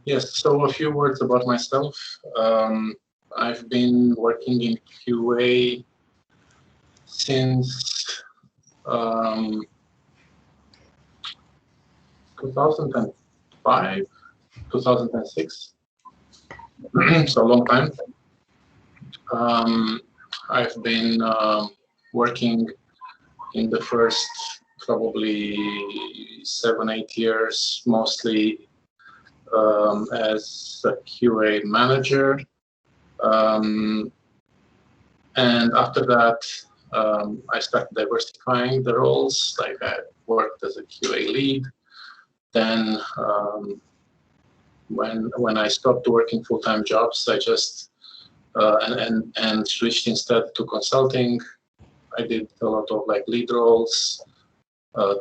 Yes, so a few words about myself. I've been working in QA since 2005, 2006, so a long time. I've been working in the first probably 7-8 years, mostly as a QA manager. And after that, I started diversifying the roles. Like I worked as a QA lead. Then when I stopped working full-time jobs, I just and switched instead to consulting. I did a lot of like lead roles,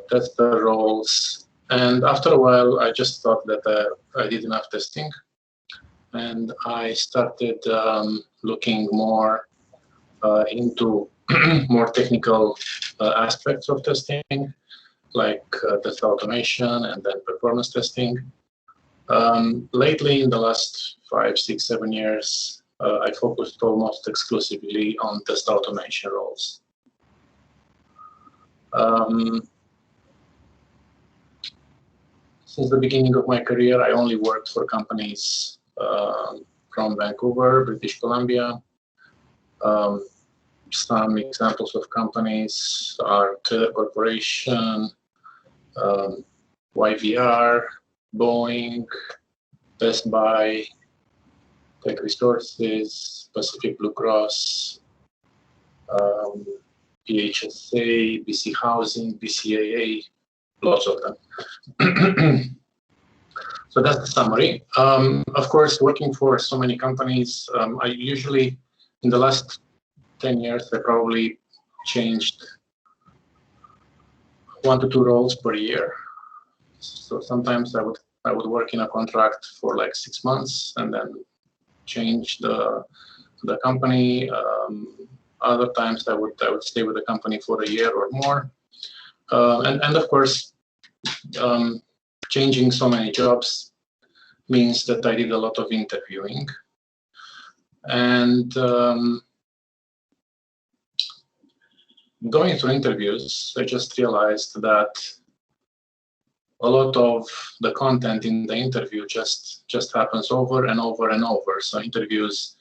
tester roles, and after a while, I just thought that I did enough testing, and I started looking more into more technical aspects of testing, like test automation and then performance testing. Lately, in the last 5, 6, 7 years, I focused almost exclusively on test automation roles. Since the beginning of my career, I only worked for companies from Vancouver, British Columbia. Some examples of companies are Canada Corporation, YVR, Boeing, Best Buy, Tech Resources, Pacific Blue Cross, PHSA, BC Housing, BCAA, lots of them. So that's the summary. Of course, working for so many companies, I usually, in the last 10 years, I probably changed 1 to 2 roles per year. So sometimes I would work in a contract for like 6 months and then change the company. Other times I would stay with the company for a year or more. And of course, changing so many jobs means that I did a lot of interviewing. And going through interviews, I just realized that a lot of the content in the interview just happens over and over and over. So interviews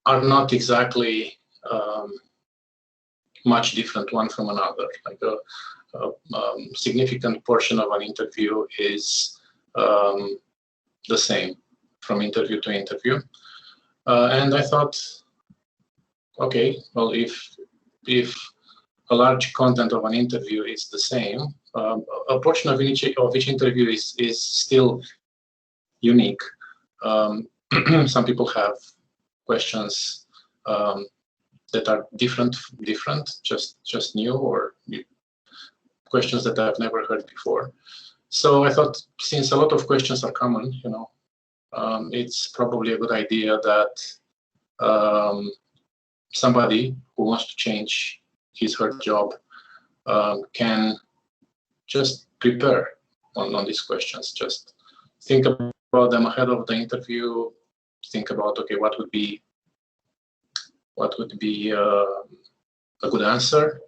are not exactly much different one from another. Like a significant portion of an interview is the same from interview to interview. And I thought, okay, well, if a large content of an interview is the same, a portion of each interview is still unique. Some people have questions that are different, just new, or questions that I've never heard before. So I thought, since a lot of questions are common, it's probably a good idea that somebody who wants to change his/her job can just prepare on these questions. Just think about them ahead of the interview. Think about, okay, what would be a good answer,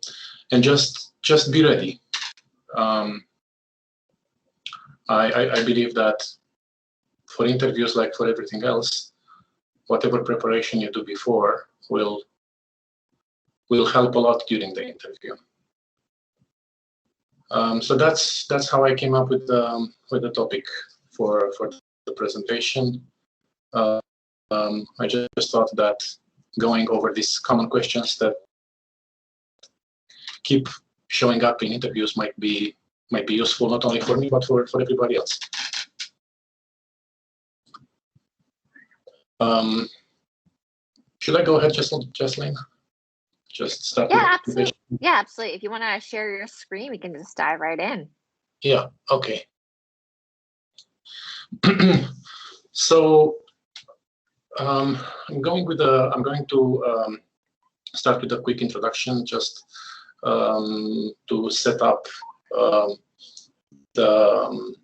and just be ready. I believe that for interviews, like for everything else, whatever preparation you do before will help a lot during the interview. So that's how I came up with the topic for the presentation. I just thought that going over these common questions that keep showing up in interviews might be useful, not only for me but for everybody else. Should I go ahead, Jessalyn? Just start. Yeah, absolutely. Yeah, absolutely. If you want to share your screen, we can just dive right in. Yeah. Okay. So I'm going to start with a quick introduction, just to set up the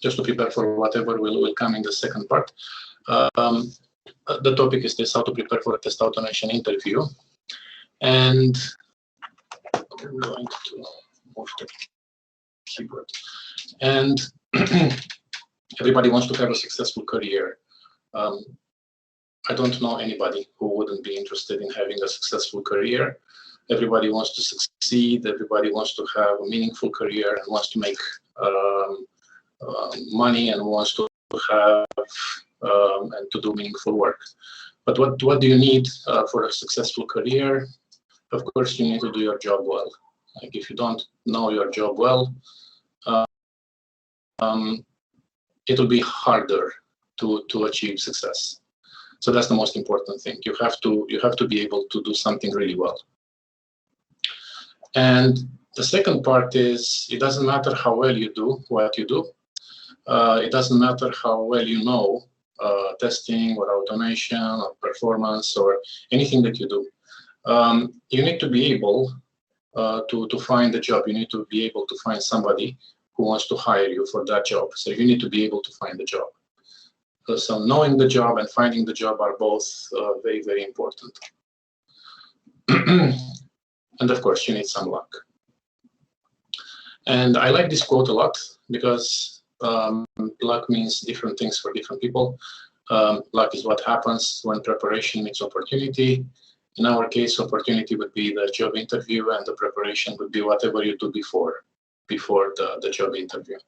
just to prepare for whatever will come in the second part. The topic is this: how to prepare for a test automation interview. And I'm going to move the keyboard. And everybody wants to have a successful career. I don't know anybody who wouldn't be interested in having a successful career. Everybody wants to succeed. Everybody wants to have a meaningful career and wants to make money and wants to have and to do meaningful work. But what do you need for a successful career? Of course, you need to do your job well. Like if you don't know your job well, it will be harder to achieve success. So that's the most important thing. You have to be able to do something really well. And the second part is, it doesn't matter how well you do what you do. It doesn't matter how well you know testing or automation or performance or anything that you do. You need to be able to find a job. You need to be able to find somebody who wants to hire you for that job. So you need to be able to find the job. So knowing the job and finding the job are both very, very important. And of course, you need some luck. And I like this quote a lot because luck means different things for different people. Luck is what happens when preparation meets opportunity. In our case, opportunity would be the job interview, and the preparation would be whatever you do before the job interview.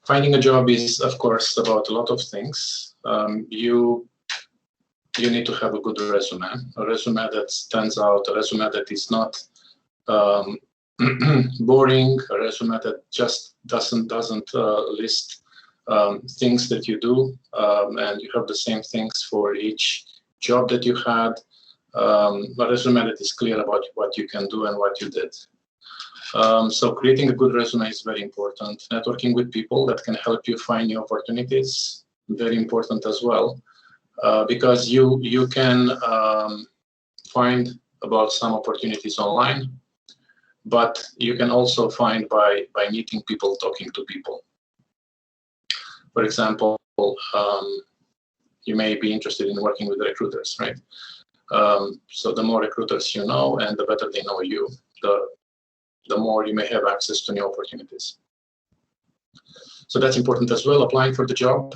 Finding a job is, of course, about a lot of things. You need to have a good resume, a resume that stands out, a resume that is not boring, a resume that just doesn't list things that you do, and you have the same things for each job that you had. A resume that is clear about what you can do and what you did. So creating a good resume is very important. Networking with people that can help you find new opportunities, very important as well, because you can find about some opportunities online, but you can also find by meeting people, talking to people. For example, you may be interested in working with recruiters, right? So the more recruiters you know and the better they know you, the more you may have access to new opportunities. So that's important as well. Applying for the job,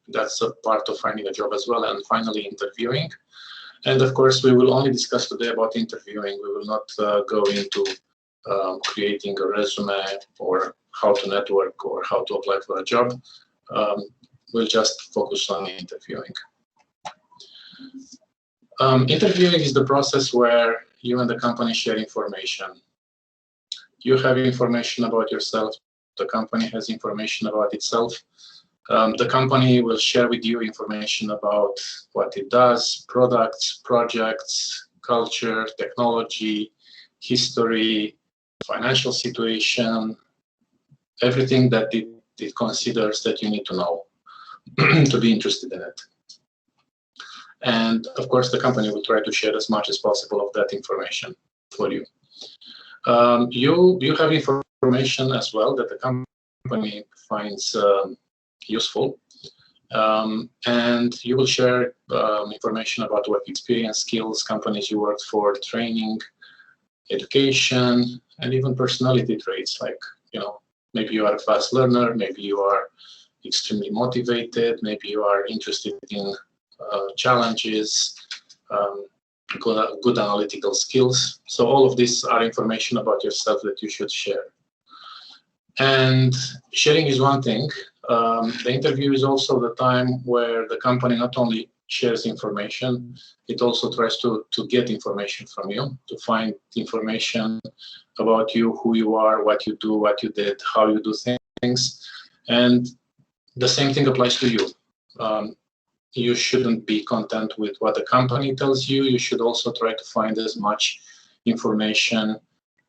that's a part of finding a job as well. And finally, interviewing. And of course, we will only discuss today about interviewing. We will not go into creating a resume or how to network or how to apply for a job. We'll just focus on interviewing. Interviewing is the process where you and the company share information. You have information about yourself. The company has information about itself. The company will share with you information about what it does, products, projects, culture, technology, history, financial situation, everything that it considers that you need to know to be interested in it. And of course, the company will try to share as much as possible of that information for you. You have information as well that the company finds useful, and you will share information about work experience, skills, companies you worked for, training, education, and even personality traits, like, maybe you are a fast learner, maybe you are extremely motivated, maybe you are interested in challenges, good analytical skills. So all of these are information about yourself that you should share. And sharing is one thing. The interview is also the time where the company not only shares information, it also tries to get information from you, to find information about you, who you are, what you do, what you did, how you do things. And the same thing applies to you. You shouldn't be content with what the company tells you. You should also try to find as much information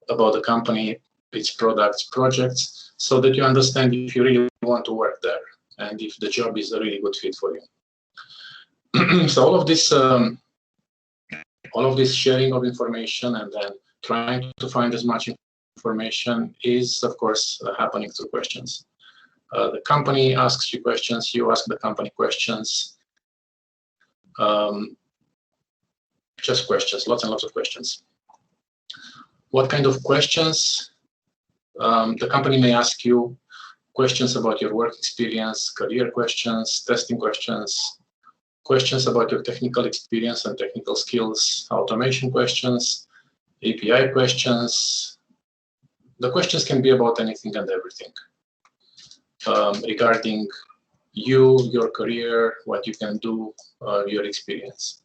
about the company, its products, projects, so that you understand if you really want to work there and if the job is a really good fit for you. So all of this sharing of information and then trying to find as much information is, of course, happening through questions. The company asks you questions, you ask the company questions. Just questions, lots and lots of questions. What kind of questions? The company may ask you questions about your work experience, career questions, testing questions, questions about your technical experience and technical skills, automation questions, API questions. The questions can be about anything and everything regarding you, your career, what you can do, your experience.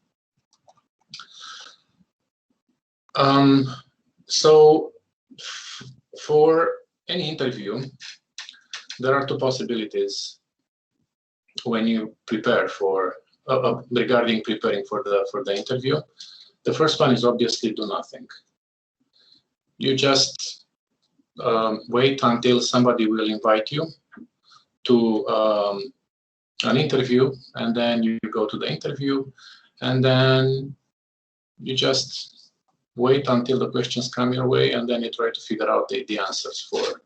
So for any interview, there are two possibilities when you prepare for regarding preparing for the interview. The first one is obviously do nothing. You just wait until somebody will invite you to an interview, and then you go to the interview, and then you just wait until the questions come your way, and then you try to figure out the answers for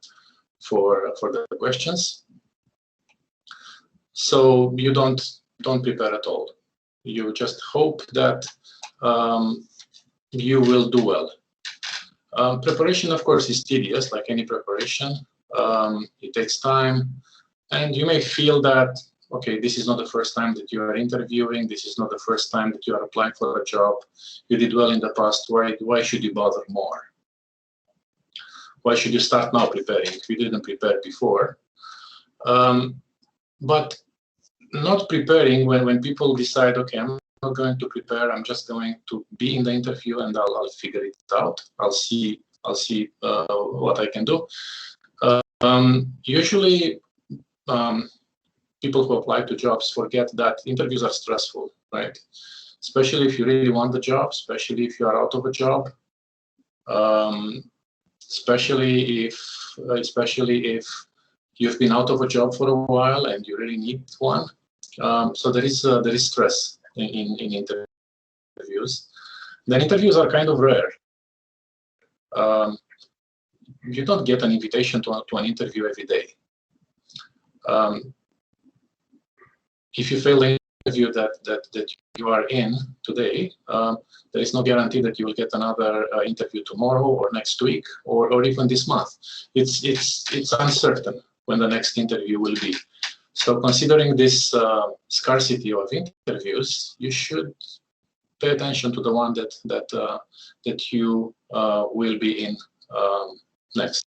the questions. So you don't prepare at all. You just hope that you will do well. Preparation, of course, is tedious, like any preparation. It takes time, and you may feel that, okay, this is not the first time that you are interviewing. This is not the first time that you are applying for a job. You did well in the past. Why should you bother more? Why should you start now preparing if you didn't prepare before? But not preparing, when people decide, okay, I'm not going to prepare, I'm just going to be in the interview and I'll figure it out. I'll see what I can do. Usually, people who apply to jobs forget that interviews are stressful, right? Especially if you really want the job, especially if you are out of a job, especially if you've been out of a job for a while and you really need one. So there is stress in interviews. Then interviews are kind of rare. You don't get an invitation to an interview every day. If you fail the interview that you are in today, there is no guarantee that you will get another interview tomorrow or next week or even this month. It's uncertain when the next interview will be. So considering this scarcity of interviews, you should pay attention to the one that you will be in next.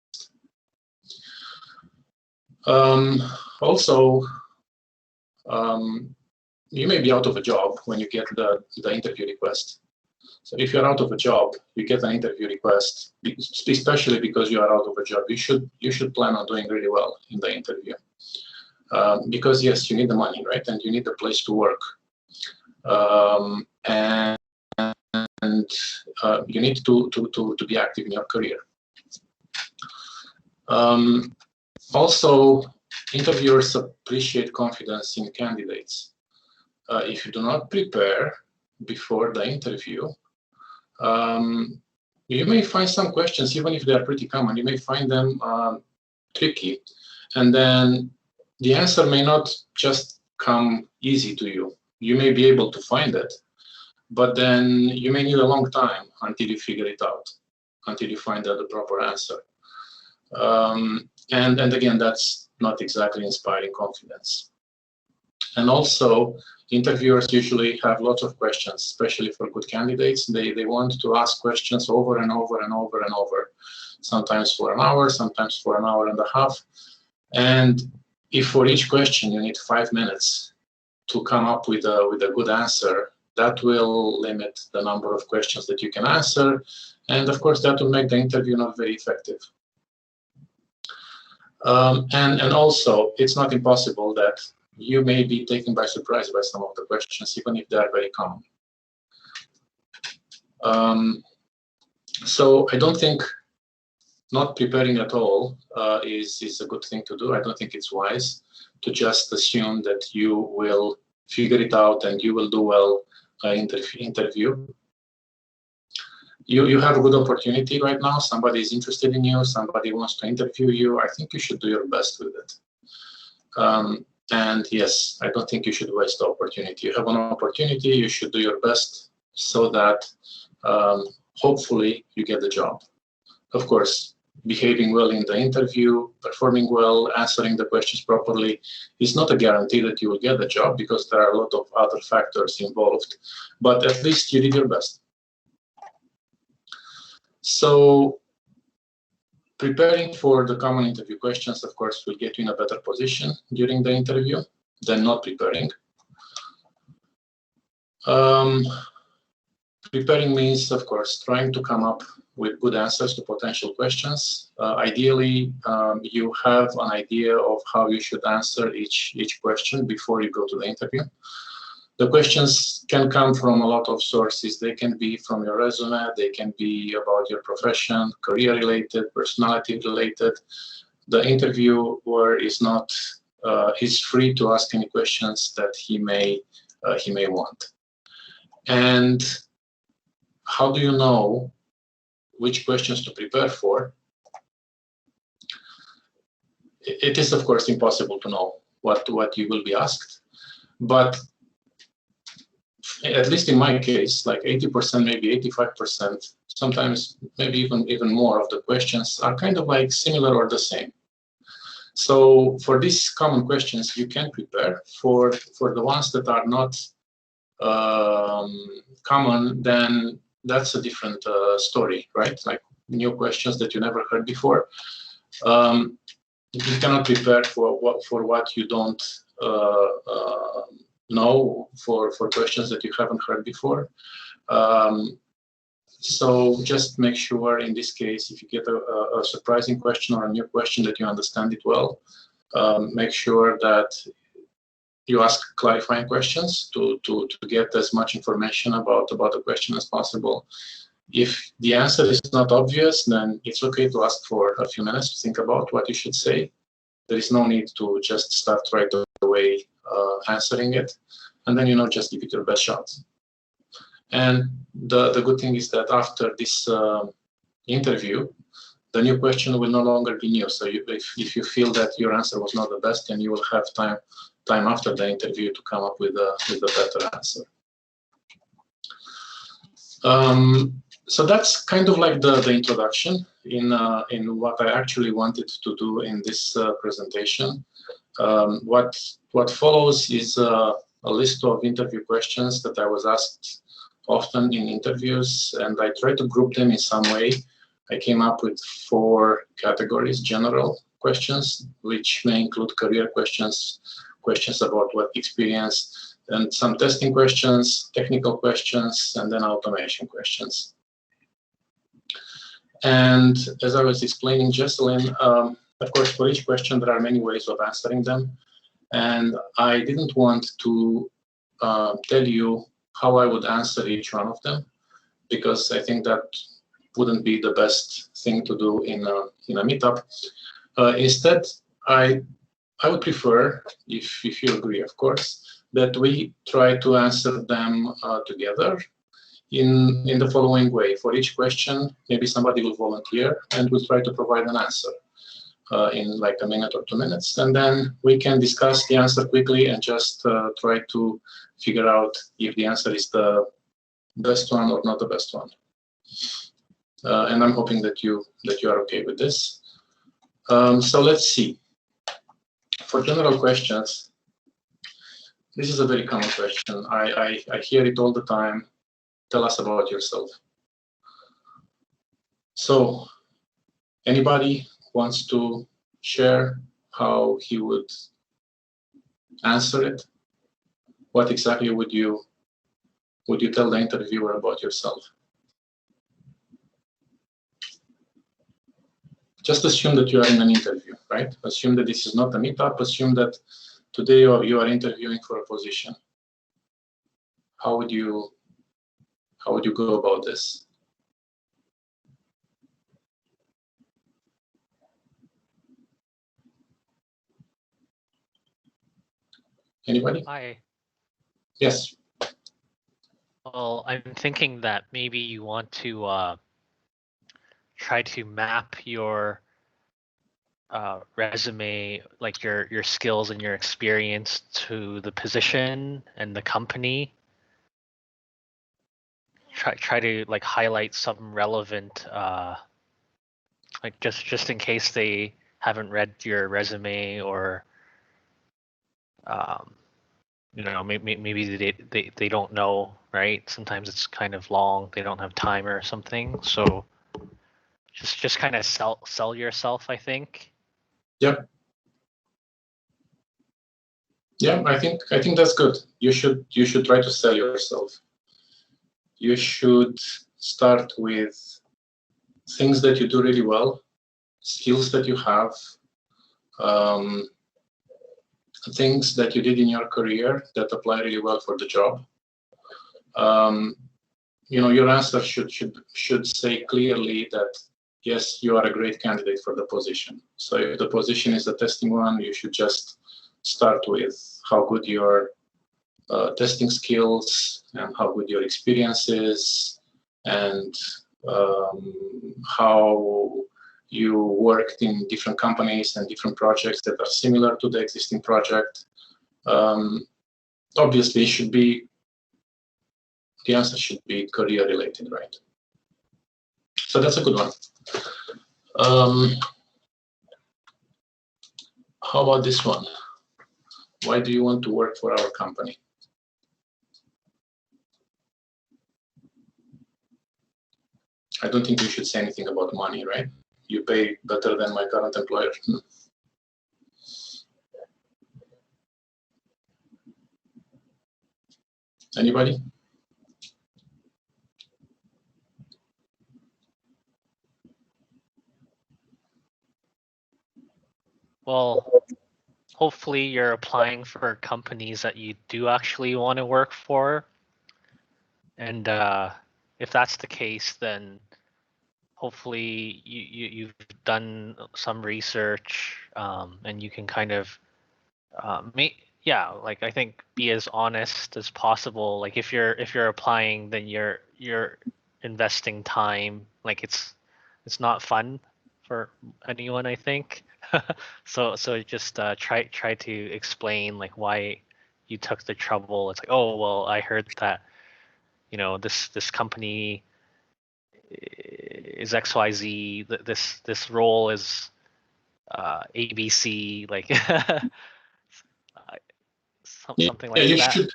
Also, you may be out of a job when you get the interview request. So if you're out of a job, you get an interview request, especially because you are out of a job, you should plan on doing really well in the interview. Because yes, you need the money, right? And you need the place to work. And you need to be active in your career. Also, interviewers appreciate confidence in candidates. If you do not prepare before the interview, you may find some questions, even if they are pretty common, you may find them tricky. And then the answer may not just come easy to you. You may be able to find it, but then you may need a long time until you figure it out, until you find the proper answer. And again, that's not exactly inspiring confidence. And also, interviewers usually have lots of questions, especially for good candidates. They want to ask questions over and over and over and over, sometimes for an hour, sometimes for an hour and a half. And if for each question you need 5 minutes to come up with a good answer, that will limit the number of questions that you can answer. And of course, that will make the interview not very effective. And also, it's not impossible that you may be taken by surprise by some of the questions, even if they are very common. So I don't think not preparing at all is a good thing to do. I don't think it's wise to just assume that you will figure it out and you will do well in the interview. you have a good opportunity right now. Somebody is interested in you. Somebody wants to interview you. I think you should do your best with it. And yes, I don't think you should waste the opportunity. You have an opportunity. You should do your best so that hopefully you get the job. Of course, behaving well in the interview, performing well, answering the questions properly is not a guarantee that you will get the job because there are a lot of other factors involved, but at least you did your best. So preparing for the common interview questions, of course, will get you in a better position during the interview than not preparing. Preparing means, of course, trying to come up with good answers to potential questions. Ideally, you have an idea of how you should answer each question before you go to the interview. The questions can come from a lot of sources. They can be from your resume, they can be about your profession, career-related, personality-related. The interviewer is not, he's free to ask any questions that he may want. And how do you know which questions to prepare for? It is, of course, impossible to know what you will be asked, but at least in my case, like 80%, maybe 85%, sometimes maybe even more of the questions are kind of like similar or the same. So for these common questions, you can prepare. For the ones that are not common, then that's a different story, right? Like new questions that you never heard before. You cannot prepare for what you don't know, for questions that you haven't heard before. So just make sure in this case, if you get a surprising question or a new question, that you understand it well. Make sure that you ask clarifying questions to get as much information about the question as possible. If the answer is not obvious, then it's okay to ask for a few minutes to think about what you should say. There is no need to just start right away answering it, and then just give it your best shot. And the good thing is that after this interview, the new question will no longer be new. So if you feel that your answer was not the best, then you will have time after the interview to come up with a better answer. So that's kind of like the introduction in what I actually wanted to do in this presentation. What follows is a list of interview questions that I was asked often in interviews, and I tried to group them in some way. I came up with 4 categories: general questions, which may include career questions, questions about work experience, and some testing questions, technical questions, and then automation questions. And as I was explaining, Jocelyn, of course, for each question, there are many ways of answering them. And I didn't want to tell you how I would answer each one of them, because I think that wouldn't be the best thing to do in a meetup. Instead, I would prefer, if you agree, of course, that we try to answer them together in the following way. For each question, maybe somebody will volunteer and will try to provide an answer in like a minute or 2 minutes, and then we can discuss the answer quickly and just try to figure out if the answer is the best one or not the best one. And I'm hoping that you are okay with this. So let's see. For general questions, this is a very common question. I hear it all the time. Tell us about yourself. So anybody wants to share how he would answer it? What exactly would you tell the interviewer about yourself? Just assume that you are in an interview, right? Assume that this is not a meetup. Assume that today you are interviewing for a position. How would you go about this? Anybody? Hi. Yes. Well, I'm thinking that maybe you want to try to map your resume, like your skills and your experience, to the position and the company. Try to like highlight some relevant, like just in case they haven't read your resume, or maybe they don't know, right? Sometimes it's kind of long, they don't have time or something. So just kind of sell yourself, I think. Yep. Yeah, I think that's good. You should try to sell yourself. You should start with things that you do really well, skills that you have, things that you did in your career that apply really well for the job. Your answer should say clearly that yes, you are a great candidate for the position. So if the position is a testing one, you should just start with how good your testing skills and how good your experience is, and how you worked in different companies and different projects that are similar to the existing project. Obviously, the answer should be career related, right? So that's a good one. How about this one? Why do you want to work for our company? I don't think you should say anything about money, right? You pay better than my current employer. Anybody? Well, hopefully you're applying for companies that you do actually want to work for. And if that's the case, then hopefully you've done some research, and you can kind of like I think be as honest as possible. Like if you're applying, then you're investing time. Like it's not fun for anyone, I think. So just try to explain like why you took the trouble. It's like, oh well, I heard that this company is XYZ. This role is ABC. Like something like that.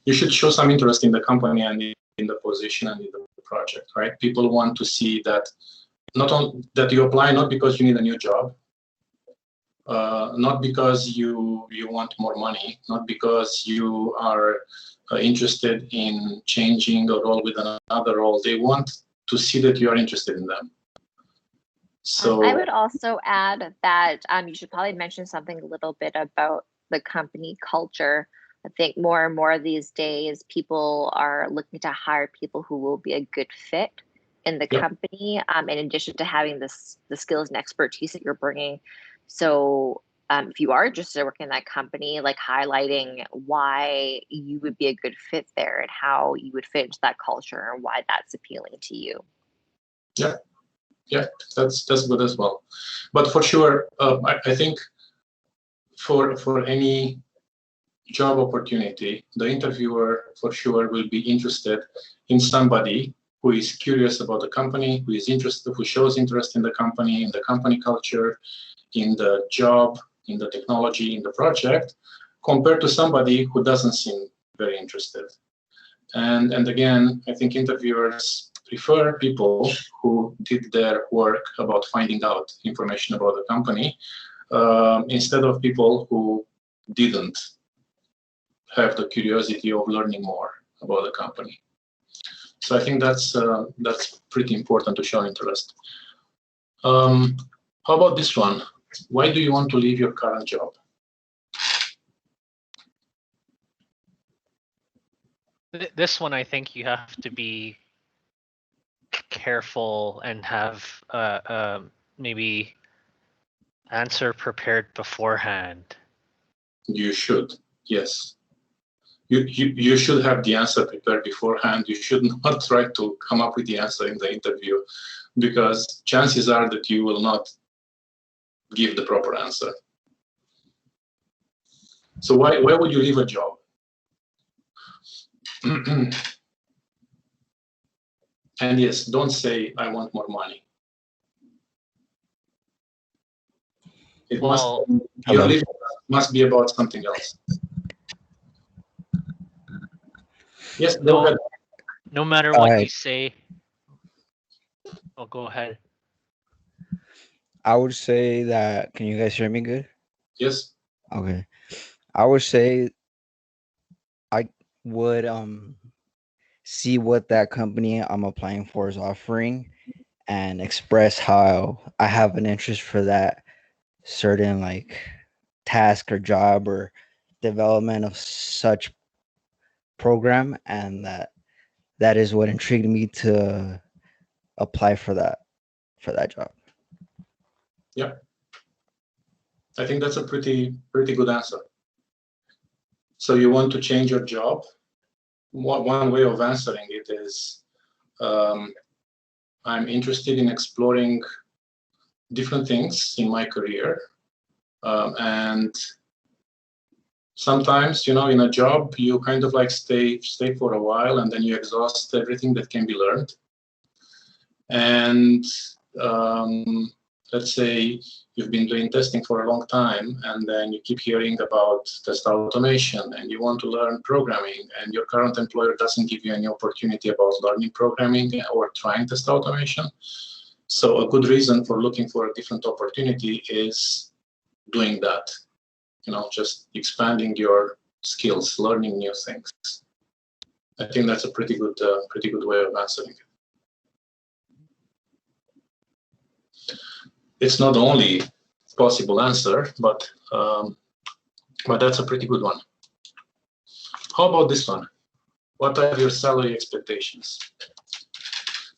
You should show some interest in the company and in the position and in the project, right? People want to see that that you apply not because you need a new job, not because you want more money, not because you are interested in changing a role with another role. They want to see that you are interested in them. So I would also add that you should probably mention something a little bit about the company culture. I think more and more these days, people are looking to hire people who will be a good fit in the company, in addition to having the skills and expertise that you're bringing. So if you are interested in working in that company, like highlighting why you would be a good fit there and how you would fit into that culture and why that's appealing to you. Yeah, that's good as well. But for sure, I think for any job opportunity, the interviewer for sure will be interested in somebody who is curious about the company, who is interested, who shows interest in the company culture, in the job, in the technology, in the project, compared to somebody who doesn't seem very interested. And again, I think interviewers prefer people who did their work about finding out information about the company, instead of people who didn't have the curiosity of learning more about the company. So I think that's pretty important to show interest. How about this one? Why do you want to leave your current job? This one, I think you have to be careful and have maybe answer prepared beforehand. You should, yes. you should have the answer prepared beforehand. You should not try to come up with the answer in the interview, because chances are that you will not give the proper answer. So why would you leave a job? And yes, don't say, I want more money. It your leave must be about something else. Yes, go ahead. No matter what you say. Oh, go ahead. I would say that, can you guys hear me good? Yes. Okay. I would say I would see what that company I'm applying for is offering and express how I have an interest for that certain like task or job or development of such program, and that is what intrigued me to apply for that job. Yeah. I think that's a pretty good answer. So you want to change your job? One way of answering it is, I'm interested in exploring different things in my career, and sometimes, in a job you kind of like stay for a while, and then you exhaust everything that can be learned. And let's say you've been doing testing for a long time, and then you keep hearing about test automation, and you want to learn programming, and your current employer doesn't give you any opportunity about learning programming or trying test automation. So a good reason for looking for a different opportunity is doing that. Just expanding your skills, learning new things. I think that's a pretty good way of answering it. It's not the only possible answer, but that's a pretty good one. How about this one? What are your salary expectations?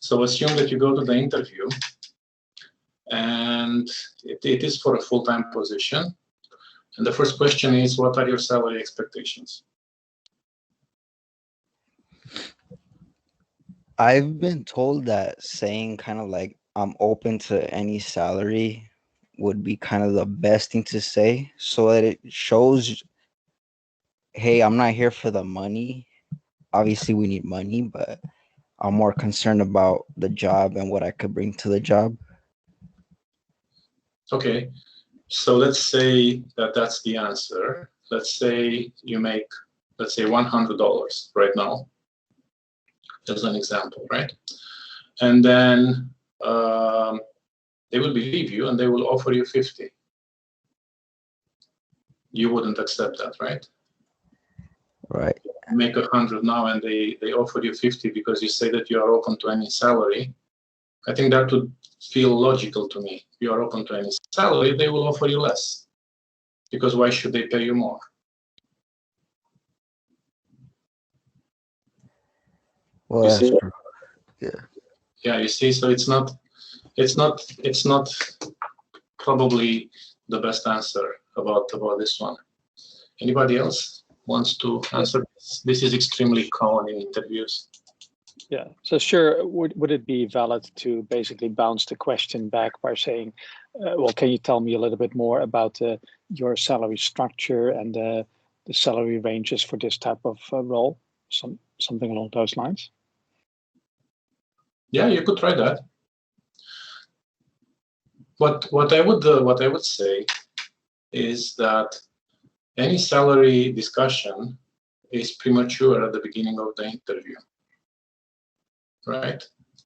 So assume that you go to the interview, and it is for a full-time position. And the first question is, what are your salary expectations? I've been told that saying kind of like I'm open to any salary would be kind of the best thing to say, so that it shows, hey, I'm not here for the money. Obviously, we need money, but I'm more concerned about the job and what I could bring to the job. Okay, so let's say that that's the answer. Let's say you make, let's say $100 right now, as an example, right? And then they will believe you and they will offer you 50. You wouldn't accept that, right? Right. Make 100 now and they offer you 50 because you say that you are open to any salary. I think that would feel logical to me. You are open to any salary, they will offer you less. Because why should they pay you more? Well, that's true. Yeah. Yeah, you see, so it's not probably the best answer about this one. Anybody else wants to answer this? This is extremely common in interviews. Yeah, so sure, would it be valid to basically bounce the question back by saying, well, can you tell me a little bit more about your salary structure and the salary ranges for this type of role? Something along those lines? Yeah, you could try that. What I would say is that any salary discussion is premature at the beginning of the interview, right?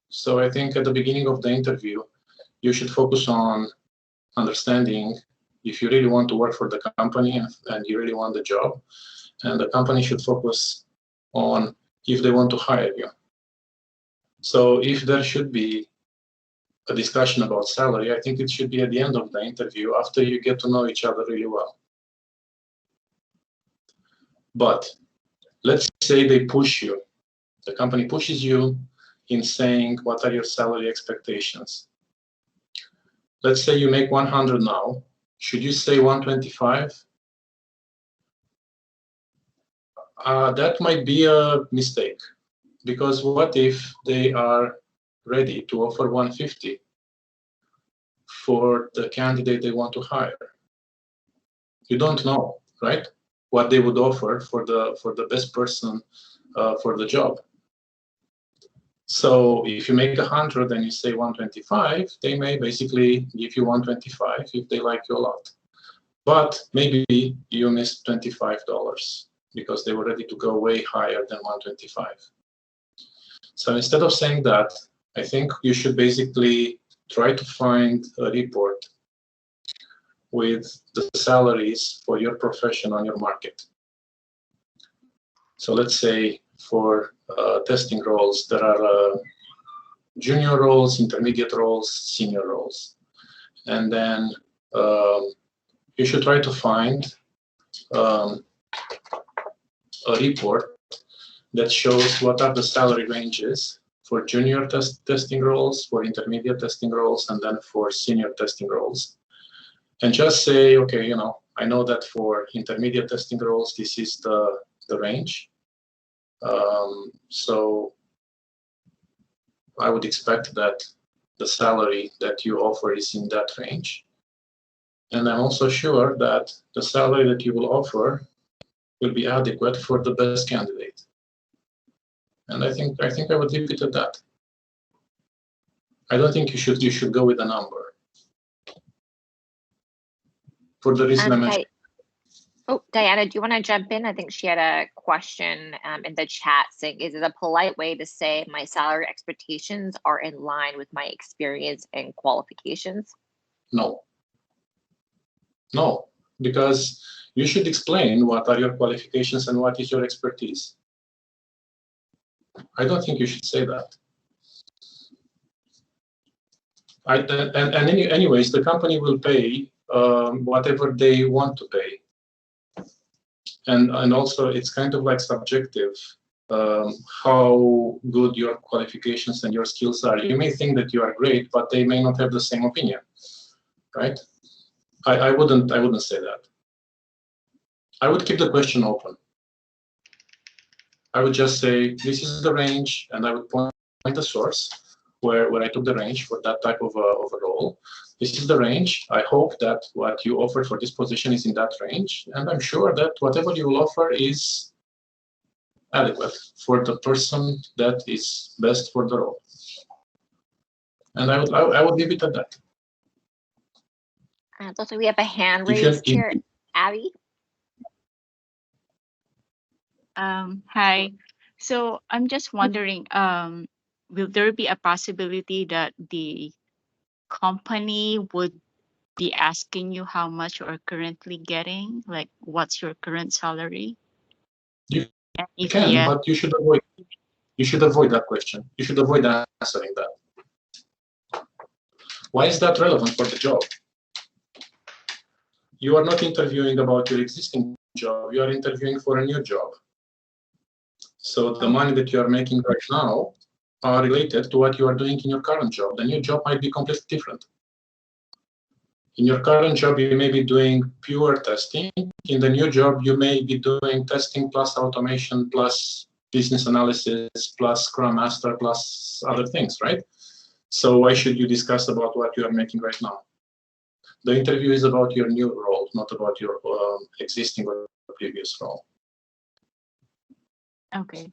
So I think at the beginning of the interview, you should focus on understanding if you really want to work for the company and you really want the job, and the company should focus on if they want to hire you. So if there should be a discussion about salary, I think it should be at the end of the interview after you get to know each other really well. But let's say they push you, the company pushes you in saying, what are your salary expectations? Let's say you make 100 now. Should you say 125? That might be a mistake, because what if they are ready to offer 150 for the candidate they want to hire? You don't know, right? What they would offer for the best person for the job. So if you make 100 and you say 125, they may basically give you 125 if they like you a lot. But maybe you missed $25 because they were ready to go way higher than 125. So instead of saying that, I think you should basically try to find a report with the salaries for your profession on your market. So let's say for testing roles, there are junior roles, intermediate roles, senior roles. And then you should try to find a report that shows what are the salary ranges for junior testing roles, for intermediate testing roles, and then for senior testing roles. And just say, okay, I know that for intermediate testing roles, this is the range. So I would expect that the salary that you offer is in that range. And I'm also sure that the salary that you will offer will be adequate for the best candidate. And I think I would leave it at that. I don't think you should go with a number. For the reason I mentioned. Oh, Diana, do you want to jump in? I think she had a question in the chat saying, is it a polite way to say my salary expectations are in line with my experience and qualifications? No. No, because you should explain what are your qualifications and what is your expertise. I don't think you should say that. Anyways, the company will pay whatever they want to pay. And also, it's kind of like subjective how good your qualifications and your skills are. You may think that you are great, but they may not have the same opinion, right? I wouldn't say that. I would keep the question open. I would just say, this is the range, and I would point the source where I took the range for that type of a role. This is the range. I hope that what you offer for this position is in that range, and I'm sure that whatever you will offer is adequate for the person that is best for the role. And I would leave it at that. Also, we have a hand raised here. Abby? Hi. So I'm just wondering, will there be a possibility that the company would be asking you how much you are currently getting? Like, what's your current salary? You can, but you should avoid that question. You should avoid answering that. Why is that relevant for the job? You are not interviewing about your existing job. You are interviewing for a new job. So the money that you are making right now are related to what you are doing in your current job. The new job might be completely different. In your current job, you may be doing pure testing. In the new job, you may be doing testing plus automation plus business analysis plus Scrum Master plus other things, right? So why should you discuss about what you are making right now? The interview is about your new role, not about your existing or previous role. Okay.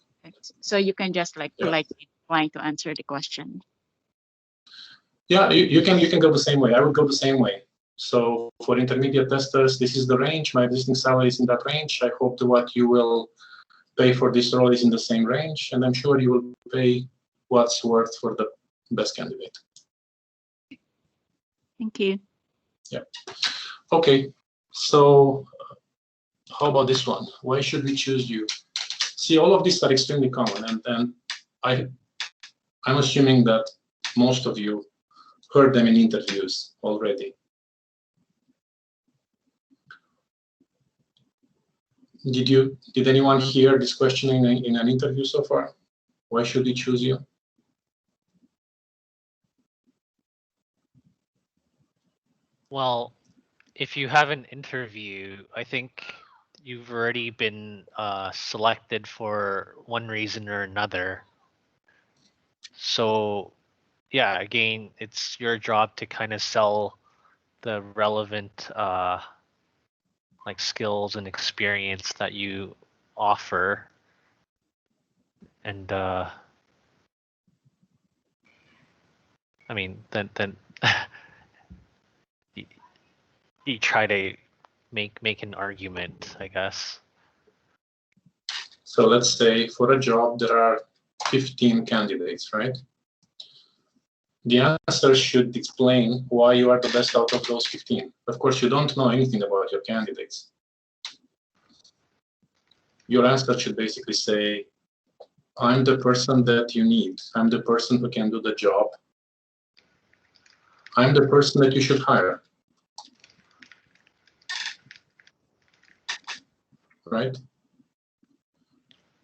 So you can just like politely trying to answer the question. Yeah, you can go the same way. I would go the same way. So for intermediate testers, this is the range. My existing salary is in that range. I hope that what you will pay for this role is in the same range, and I'm sure you will pay what's worth for the best candidate. Thank you. Yeah. Okay. So how about this one? Why should we choose you? See, all of these are extremely common, and I'm assuming that most of you heard them in interviews already. Did anyone hear this question in an interview so far? Why should we choose you? Well, if you have an interview, I think you've already been selected for one reason or another. So yeah, again, it's your job to kind of sell the relevant like skills and experience that you offer, and I mean, then you, you try to make an argument, I guess. So let's say for a job there are 15 candidates, right? The answer should explain why you are the best out of those 15. Of course, you don't know anything about your candidates. Your answer should basically say, I'm the person that you need. I'm the person who can do the job. I'm the person that you should hire. Right?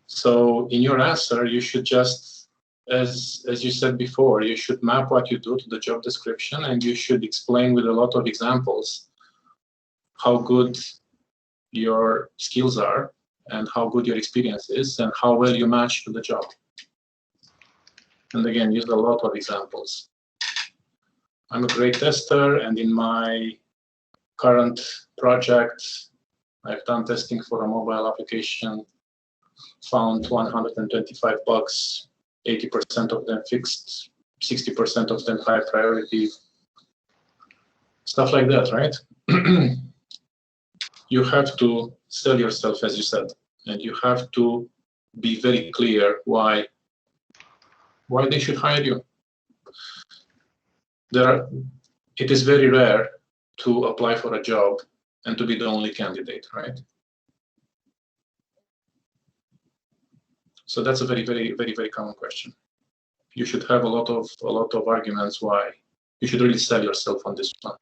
So in your answer, you should just, as you said before, you should map what you do to the job description, and you should explain with a lot of examples how good your skills are and how good your experience is and how well you match to the job. And again, use a lot of examples. I'm a great tester, and in my current project, I've done testing for a mobile application, found 125 bugs, 80% of them fixed, 60% of them high priority, stuff like that, right? You have to sell yourself, as you said, and you have to be very clear why they should hire you. It is very rare to apply for a job and to be the only candidate, right? So that's a very, very, very, very common question. You should have a lot of arguments why you should really sell yourself on this one.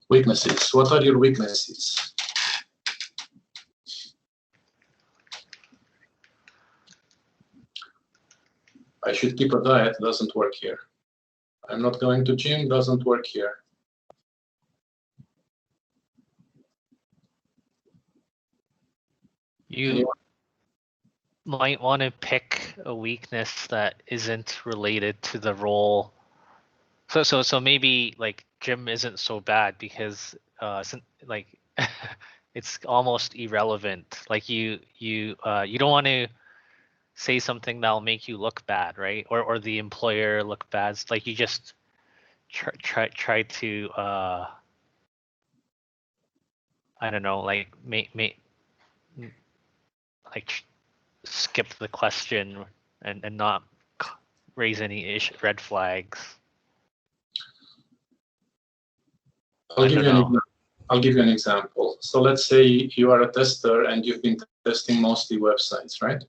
Weaknesses. What are your weaknesses? I should keep a diet, doesn't work here. I'm not going to gym, doesn't work here. You might want to pick a weakness that isn't related to the role. So maybe like gym isn't so bad because like it's almost irrelevant. Like you don't want to say something that'll make you look bad, right? Or the employer look bad. It's like you just try to I don't know, like like skip the question and not raise any red flags. I'll give you an example. So let's say you are a tester and you've been testing mostly websites, right?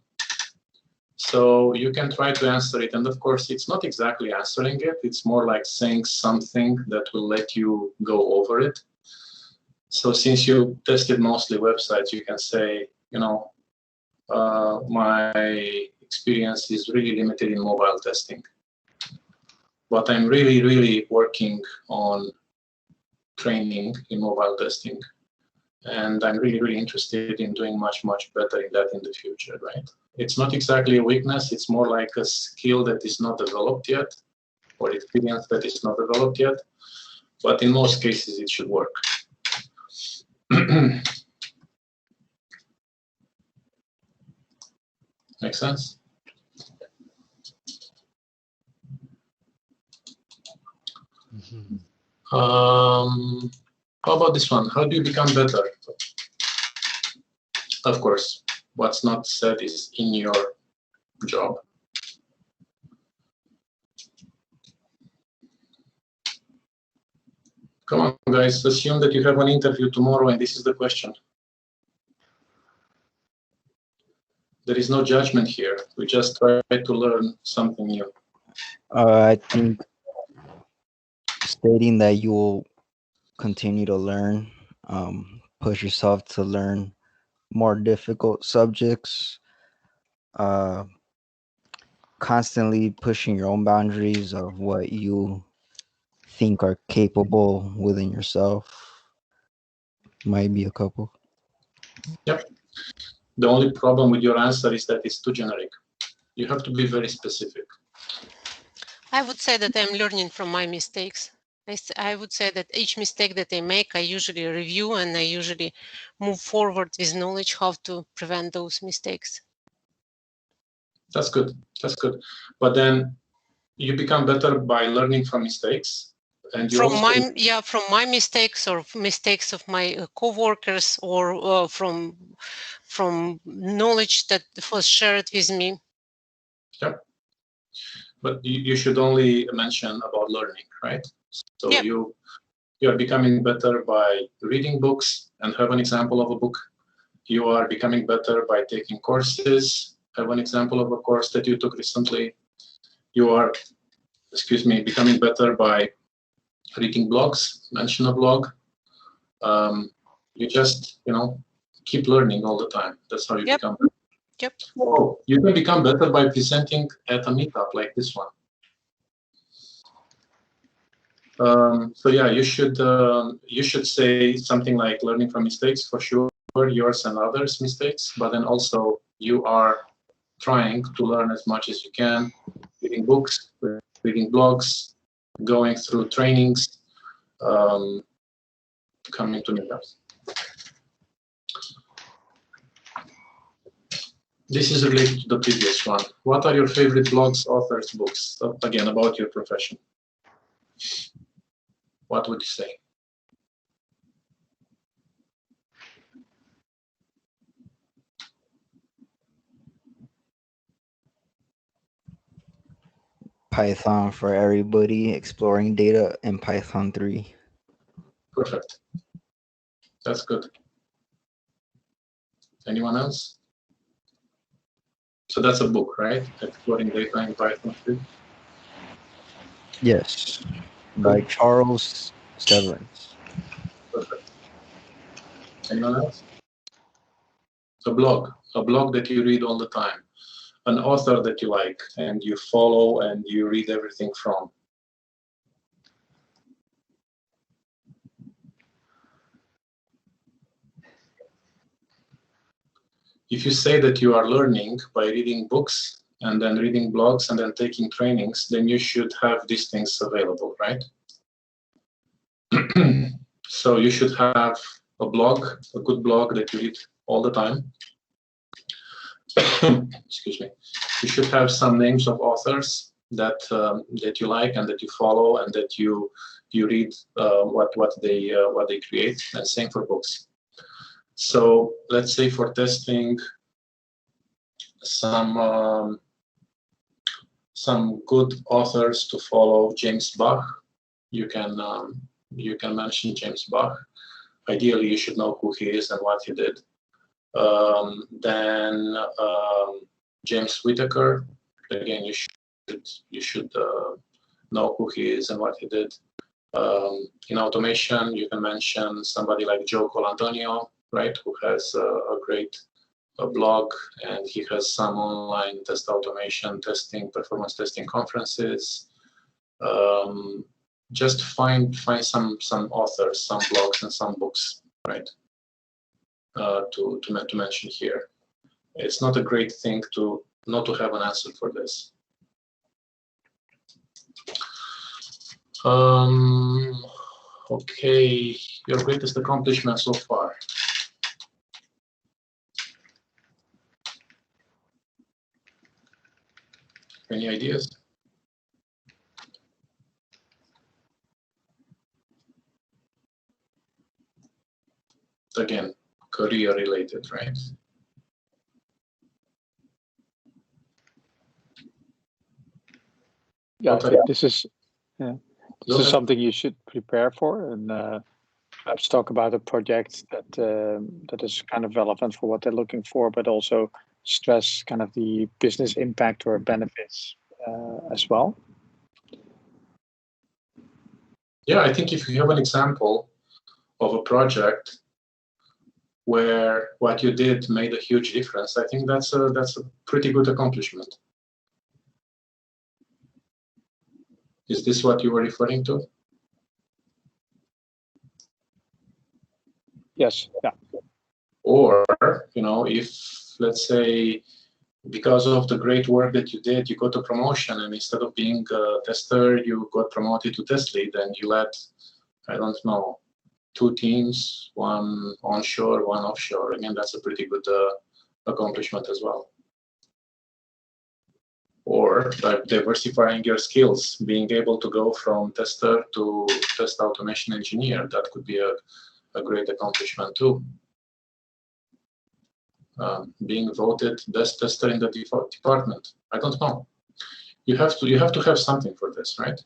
So you can try to answer it, and of course it's not exactly answering it, it's more like saying something that will let you go over it. So since you tested mostly websites, you can say, you know, my experience is really limited in mobile testing, but I'm really, really working on training in mobile testing, and I'm really, really interested in doing much, much better in that in the future, right? It's not exactly a weakness, it's more like a skill that is not developed yet, or experience that is not developed yet, but in most cases it should work. Make sense? Mm-hmm. How about this one? How do you become better? Of course, what's not said is in your job. Come on, guys, assume that you have an interview tomorrow and this is the question. There is no judgment here. We just try to learn something new. I think stating that you will continue to learn, push yourself to learn more difficult subjects, constantly pushing your own boundaries of what you think are capable within yourself. Might be a couple. Yep. The only problem with your answer is that it's too generic. You have to be very specific. I would say that I'm learning from my mistakes. I would say that each mistake that I make, I usually review and I usually move forward with knowledge how to prevent those mistakes. That's good. That's good. But then you become better by learning from mistakes. And you from my mistakes or mistakes of my co-workers or from knowledge that was shared with me. Yep. But you should only mention about learning, right? So yep. you are becoming better by reading books and have an example of a book. You are becoming better by taking courses. Have an example of a course that you took recently. You are, becoming better by reading blogs. Mention a blog. You just, keep learning all the time. That's how you yep. become better. Yep. Oh, you can become better by presenting at a meetup like this one. So yeah, you should say something like learning from mistakes for sure, yours and others' mistakes, but then also you are trying to learn as much as you can, reading books, reading blogs, going through trainings, coming to meetups. This is related to the previous one. What are your favorite blogs, authors, books? So again, about your profession. What would you say? Python for everybody, exploring data, and Python 3. Perfect. That's good. Anyone else? So that's a book, right? Exploring data in Python 3. Yes, by Charles Severance. Perfect. Anyone else? A blog that you read all the time. An author that you like and you follow and you read everything from. If you say that you are learning by reading books and then reading blogs and then taking trainings, then you should have these things available, right? So you should have a blog, a good blog that you read all the time. Excuse me. You should have some names of authors that that you like and that you follow and that you read what they create, and same for books. So let's say for testing some good authors to follow, James Bach. You can mention James Bach. Ideally, you should know who he is and what he did. Then James Whittaker. Again, you should know who he is and what he did. In automation, you can mention somebody like Joe Colantonio, right, who has a great blog, and he has some online test automation testing, performance testing conferences. Just find some authors, some blogs, and some books, right? To mention here. It's not a great thing to not to have an answer for this. Okay, your greatest accomplishment so far. Any ideas? Again, career related, right? Yeah, I think this is something you should prepare for, and perhaps talk about a project that is kind of relevant for what they're looking for, but also stress kind of the business impact or benefits as well. Yeah, I think if you have an example of a project where what you did made a huge difference, I think that's a pretty good accomplishment. Is this what you were referring to? Yes. Yeah. Or, if, let's say, because of the great work that you did, you got a promotion, and instead of being a tester, you got promoted to test lead, and you led, I don't know, 2 teams, one onshore, one offshore. Again, that's a pretty good accomplishment as well. Or diversifying your skills, being able to go from tester to test automation engineer, that could be a great accomplishment too. Being voted best tester in the department. I don't know. You have to have something for this, right?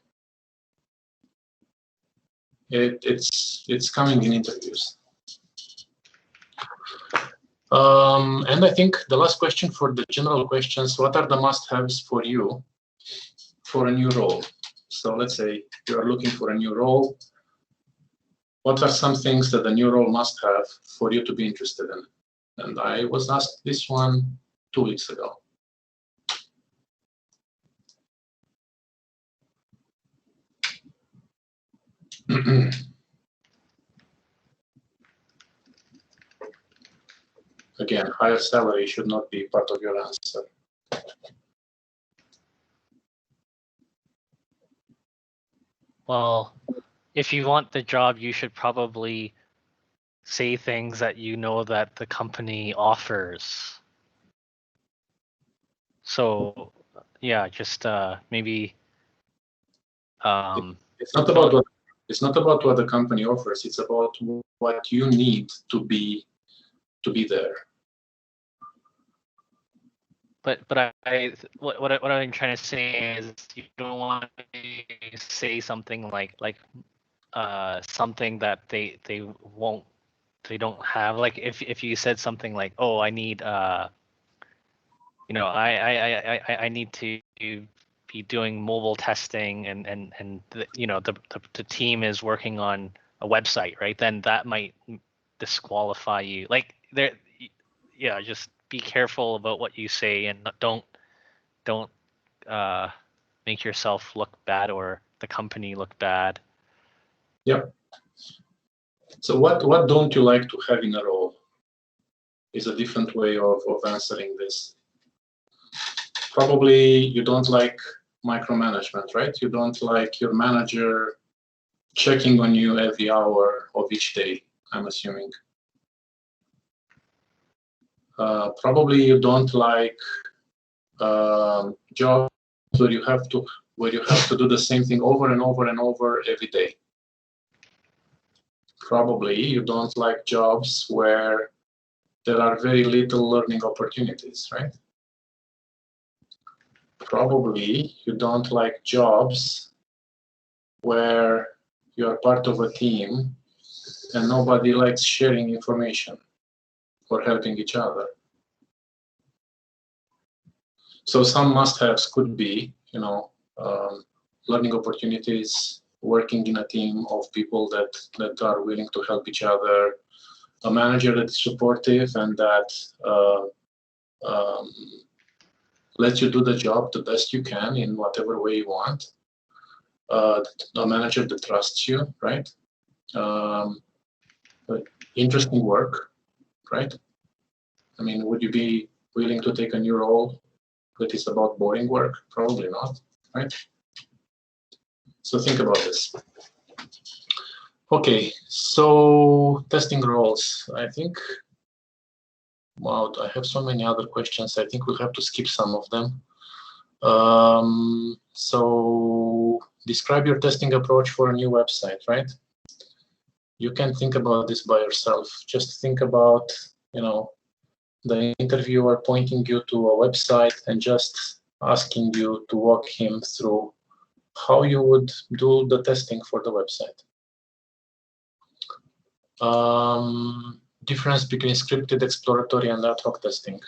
It's coming in interviews. And I think the last question for the general questions: what are the must-haves for you for a new role? So let's say you are looking for a new role. What are some things that a new role must have for you to be interested in? And I was asked this one 2 weeks ago. Again, higher salary should not be part of your answer. Well, if you want the job, you should probably say things that you know that the company offers. So yeah, just maybe it's not about what the company offers. It's about what you need to be there. But what I'm trying to say is you don't want to say something like something that they don't have. Like if you said something like, oh, I need I need to be doing mobile testing and the team is working on a website, right? Then that might disqualify you. Like just be careful about what you say and don't make yourself look bad or the company look bad. Yeah. So what don't you like to have in a role is a different way of answering this. Probably you don't like micromanagement, right? You don't like your manager checking on you every hour of each day, I'm assuming. Probably you don't like jobs where you have to do the same thing over and over and over every day. Probably you don't like jobs where there are very little learning opportunities, right? Probably you don't like jobs where you are part of a team and nobody likes sharing information or helping each other. So some must-haves could be, learning opportunities, working in a team of people that are willing to help each other, a manager that's supportive and that lets you do the job the best you can in whatever way you want, a manager that trusts you, right? Interesting work, right? I mean, would you be willing to take a new role that is about boring work? Probably not, right? So think about this. Okay, so testing roles. I think, wow, I have so many other questions. I think we'll have to skip some of them. So describe your testing approach for a new website, right? You can think about this by yourself. Just think about, the interviewer pointing you to a website and just asking you to walk him through how you would do the testing for the website. Difference between scripted, exploratory, and ad hoc testing.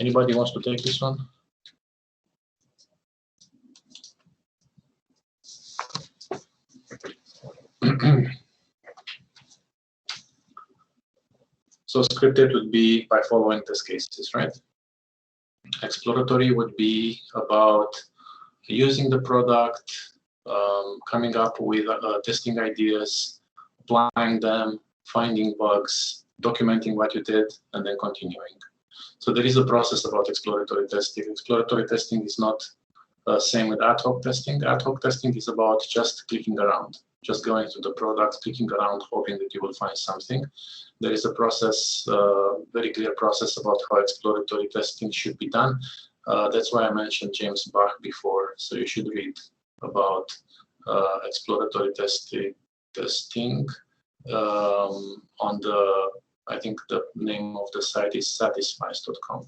Anybody wants to take this one? So scripted would be by following test cases, right? Exploratory would be about using the product, coming up with testing ideas, applying them, finding bugs, documenting what you did, and then continuing. So there is a process about exploratory testing. Exploratory testing is not same with ad hoc testing. Ad hoc testing is about just clicking around, just going to the product, clicking around, hoping that you will find something. There is a process, very clear process about how exploratory testing should be done. That's why I mentioned James Bach before. So you should read about exploratory testing on the, I think the name of the site is satisfies.com.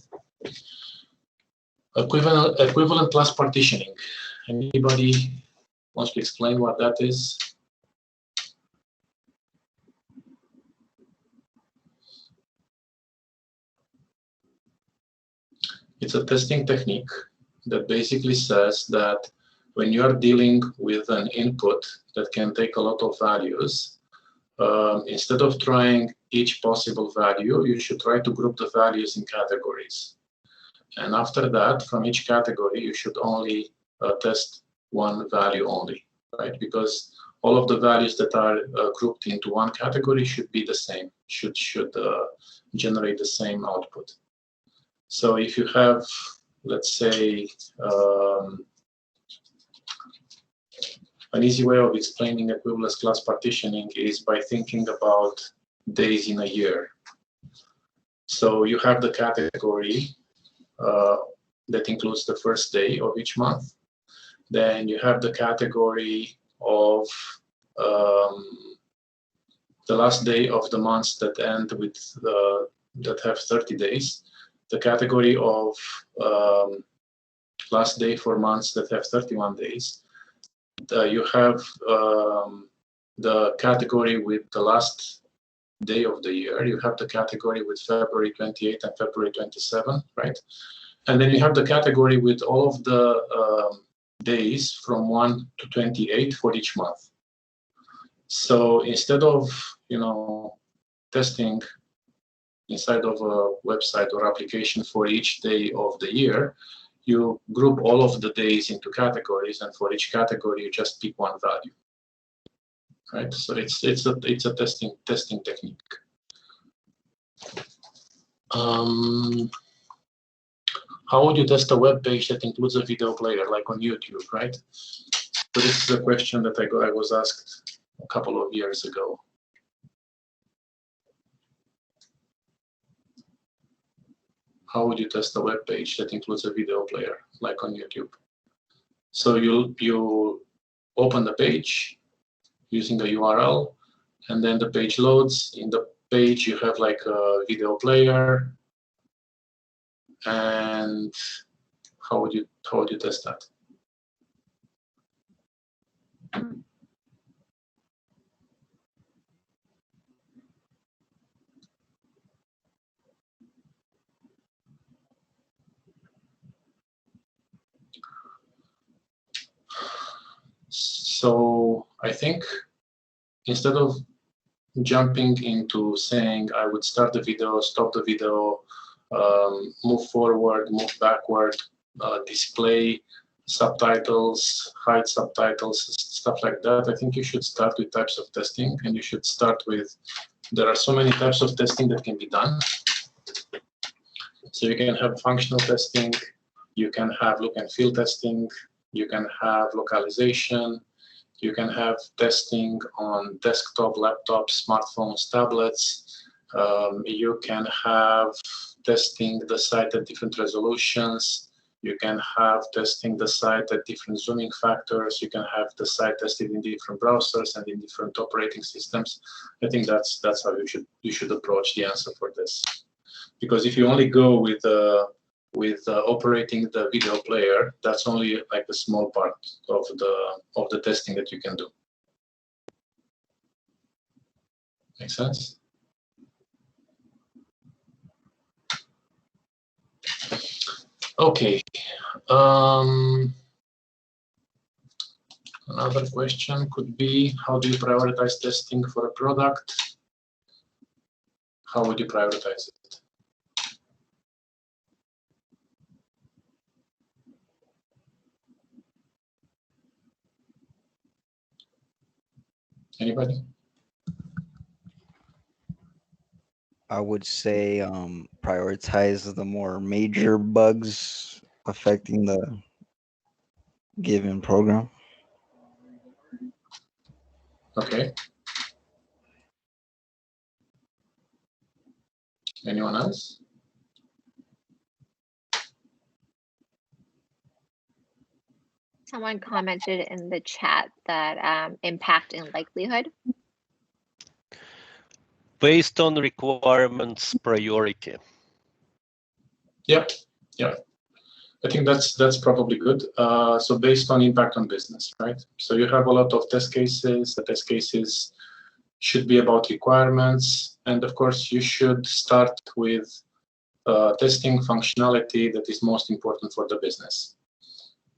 Equivalent class partitioning. Anybody wants to explain what that is? It's a testing technique that basically says that when you are dealing with an input that can take a lot of values, instead of trying each possible value, you should try to group the values in categories. And after that, from each category, you should only test one value only, right? Because all of the values that are grouped into one category should be the same, should generate the same output. So if you have, let's say, an easy way of explaining equivalence class partitioning is by thinking about days in a year. So you have the category that includes the first day of each month. Then you have the category of the last day of the months that end with that have 30 days. The category of last day for months that have 31 days. You have the category with the last day of the year. You have the category with February 28 and February 27, right? And then you have the category with all of the days from 1 to 28 for each month. So instead of, testing inside of a website or application for each day of the year, you group all of the days into categories, and for each category you just pick one value, right? So it's a testing technique. How would you test a web page that includes a video player, like on YouTube, right? So this is a question that I was asked a couple of years ago. How would you test a web page that includes a video player, like on YouTube? So you open the page using a URL, and then the page loads. In the page, you have like a video player. And how would you test that? So I think instead of jumping into saying I would start the video, stop the video, move forward, move backward, display subtitles, hide subtitles, stuff like that, I think you should start with types of testing, and you should start with, there are so many types of testing that can be done. So you can have functional testing, you can have look and feel testing, you can have localization, you can have testing on desktop, laptops, smartphones, tablets. You can have testing the site at different resolutions. You can have testing the site at different zooming factors. You can have the site tested in different browsers and in different operating systems. I think that's how you should approach the answer for this. Because if you only go with operating the video player, that's only like a small part of the testing that you can do. Make sense? Okay. Another question could be, how do you prioritize testing for a product? How would you prioritize it? Anybody? I would say prioritize the more major bugs affecting the given program. Okay. Anyone else? Someone commented in the chat that impact and likelihood. Based on requirements priority. Yeah, yeah. I think that's probably good. So based on impact on business, right? So you have a lot of test cases. The test cases should be about requirements, and of course you should start with testing functionality that is most important for the business.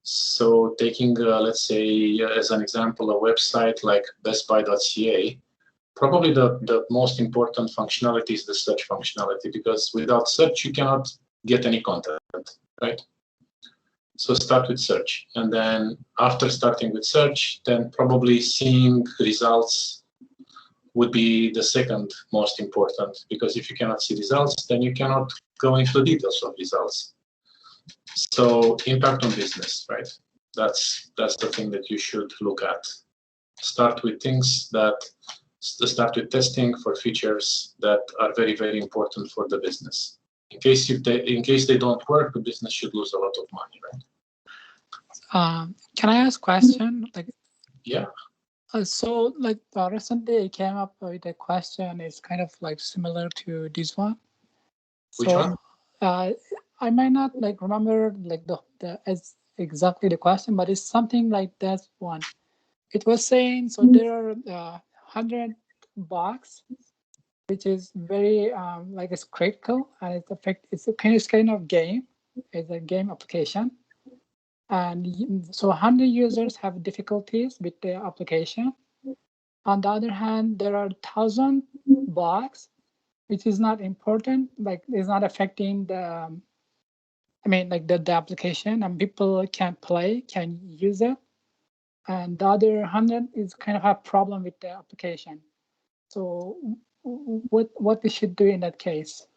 So taking, let's say, as an example, a website like bestbuy.ca, probably the most important functionality is the search functionality, because without search you cannot get any content, right? So start with search, and then after starting with search, then probably seeing results would be the second most important, because if you cannot see results, then you cannot go into the details of results. So impact on business, right? That's the thing that you should look at. Start with things that start with testing for features that are very, very important for the business. In case they don't work, the business should lose a lot of money, right? Can I ask a question? Like, yeah. So, like recently, I came up with a question. It's kind of like similar to this one. Which one? I might not like remember like the as exactly the question, but it's something like that one. It was saying so there are 100 bucks, which is very like it's critical, and it's a kind of game. It's a game application, and so 100 users have difficulties with the application. On the other hand, there are 1,000 bugs, which is not important, like it's not affecting the I mean, like the application, and people can play, can use it. And the other 100 is kind of a problem with the application. So what we should do in that case?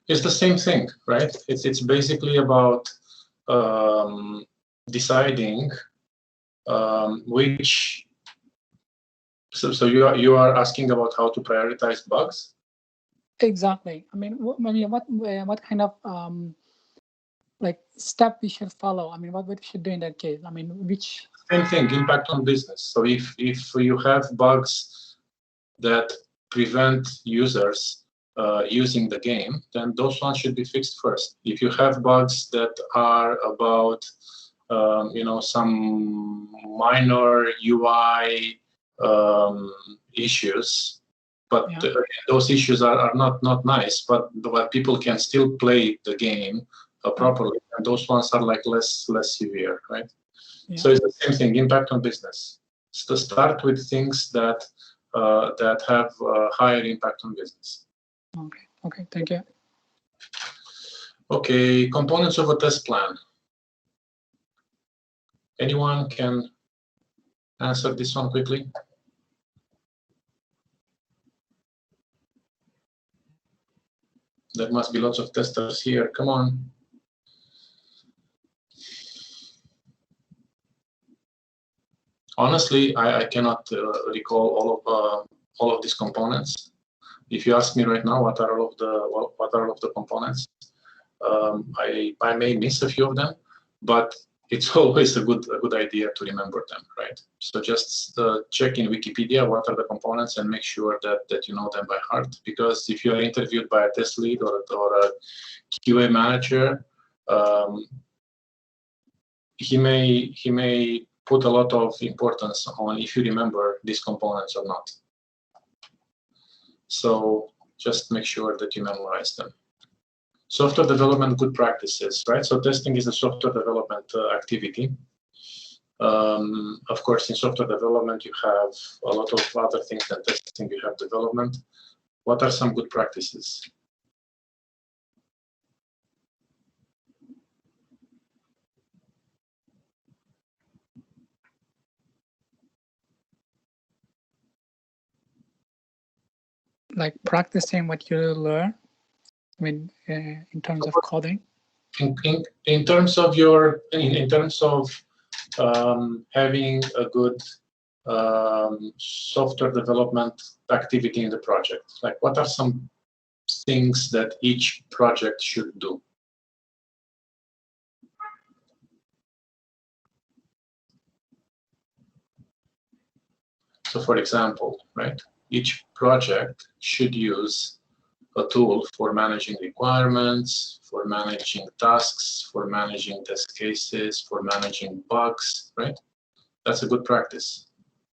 It's the same thing, right? It's basically about deciding which. So you are asking about how to prioritize bugs? Exactly. I mean, what kind of like step we should follow? I mean, what we should do in that case? I mean, which same thing, impact on business. So if you have bugs that prevent users using the game, then those ones should be fixed first. If you have bugs that are about some minor UI issues, but those issues are not nice, but people can still play the game properly, and those ones are like less severe, right? Yeah. So it's the same thing, impact on business. So start with things that have higher impact on business. Okay, thank you. Okay, components of a test plan. Anyone can answer this one quickly? There must be lots of testers here. Come on. Honestly, I cannot recall all of these components. If you ask me right now, what are all of the components, I may miss a few of them, but it's always a good idea to remember them, right? So just check in Wikipedia what are the components and make sure that you know them by heart. Because if you are interviewed by a test lead or a QA manager, he may put a lot of importance on if you remember these components or not. So just make sure that you memorize them. Software development good practices, right? So testing is a software development activity. Of course, in software development, you have a lot of other things than testing. You have development. What are some good practices? like practicing what you learn? I mean, in terms of coding. In terms of your in terms of having a good software development activity in the project, like what are some things that each project should do? So, for example, right, each project should use a tool for managing requirements, for managing tasks, for managing test cases, for managing bugs, right? That's a good practice.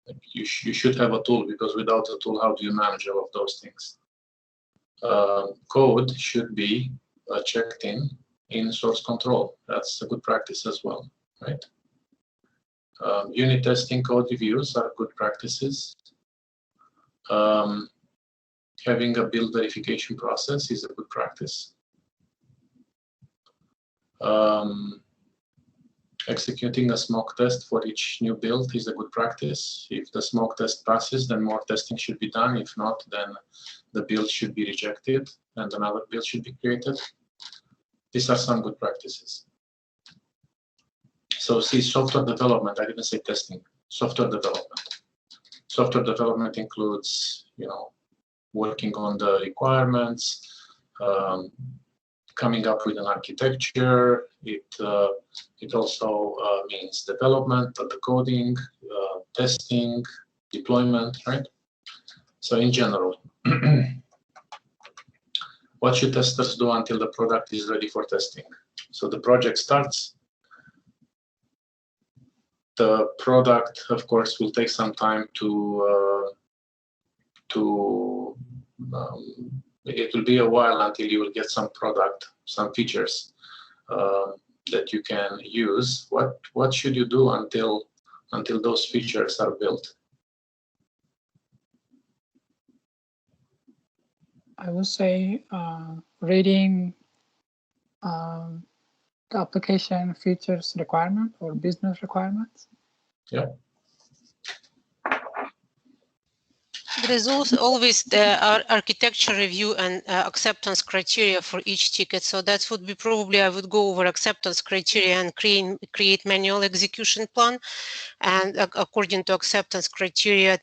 Like you should have a tool, because without a tool, how do you manage all of those things? Code should be checked in source control. That's a good practice as well, right? Unit testing, code reviews are good practices. Having a build verification process is a good practice. Executing a smoke test for each new build is a good practice. If the smoke test passes, then more testing should be done. If not, then the build should be rejected and another build should be created. These are some good practices. So see, software development, I didn't say testing, software development. Software development includes, working on the requirements, coming up with an architecture. It also means development of the coding, testing, deployment, right? So in general, what should testers do until the product is ready for testing? So the project starts. The product, of course, will take some time it will be a while until you will get some product, some features that you can use. What should you do until those features are built? I would say reading the application features requirement or business requirements. Yeah. There is also always the architecture review and acceptance criteria for each ticket. So that would be probably, I would go over acceptance criteria and create manual execution plan. And according to acceptance criteria,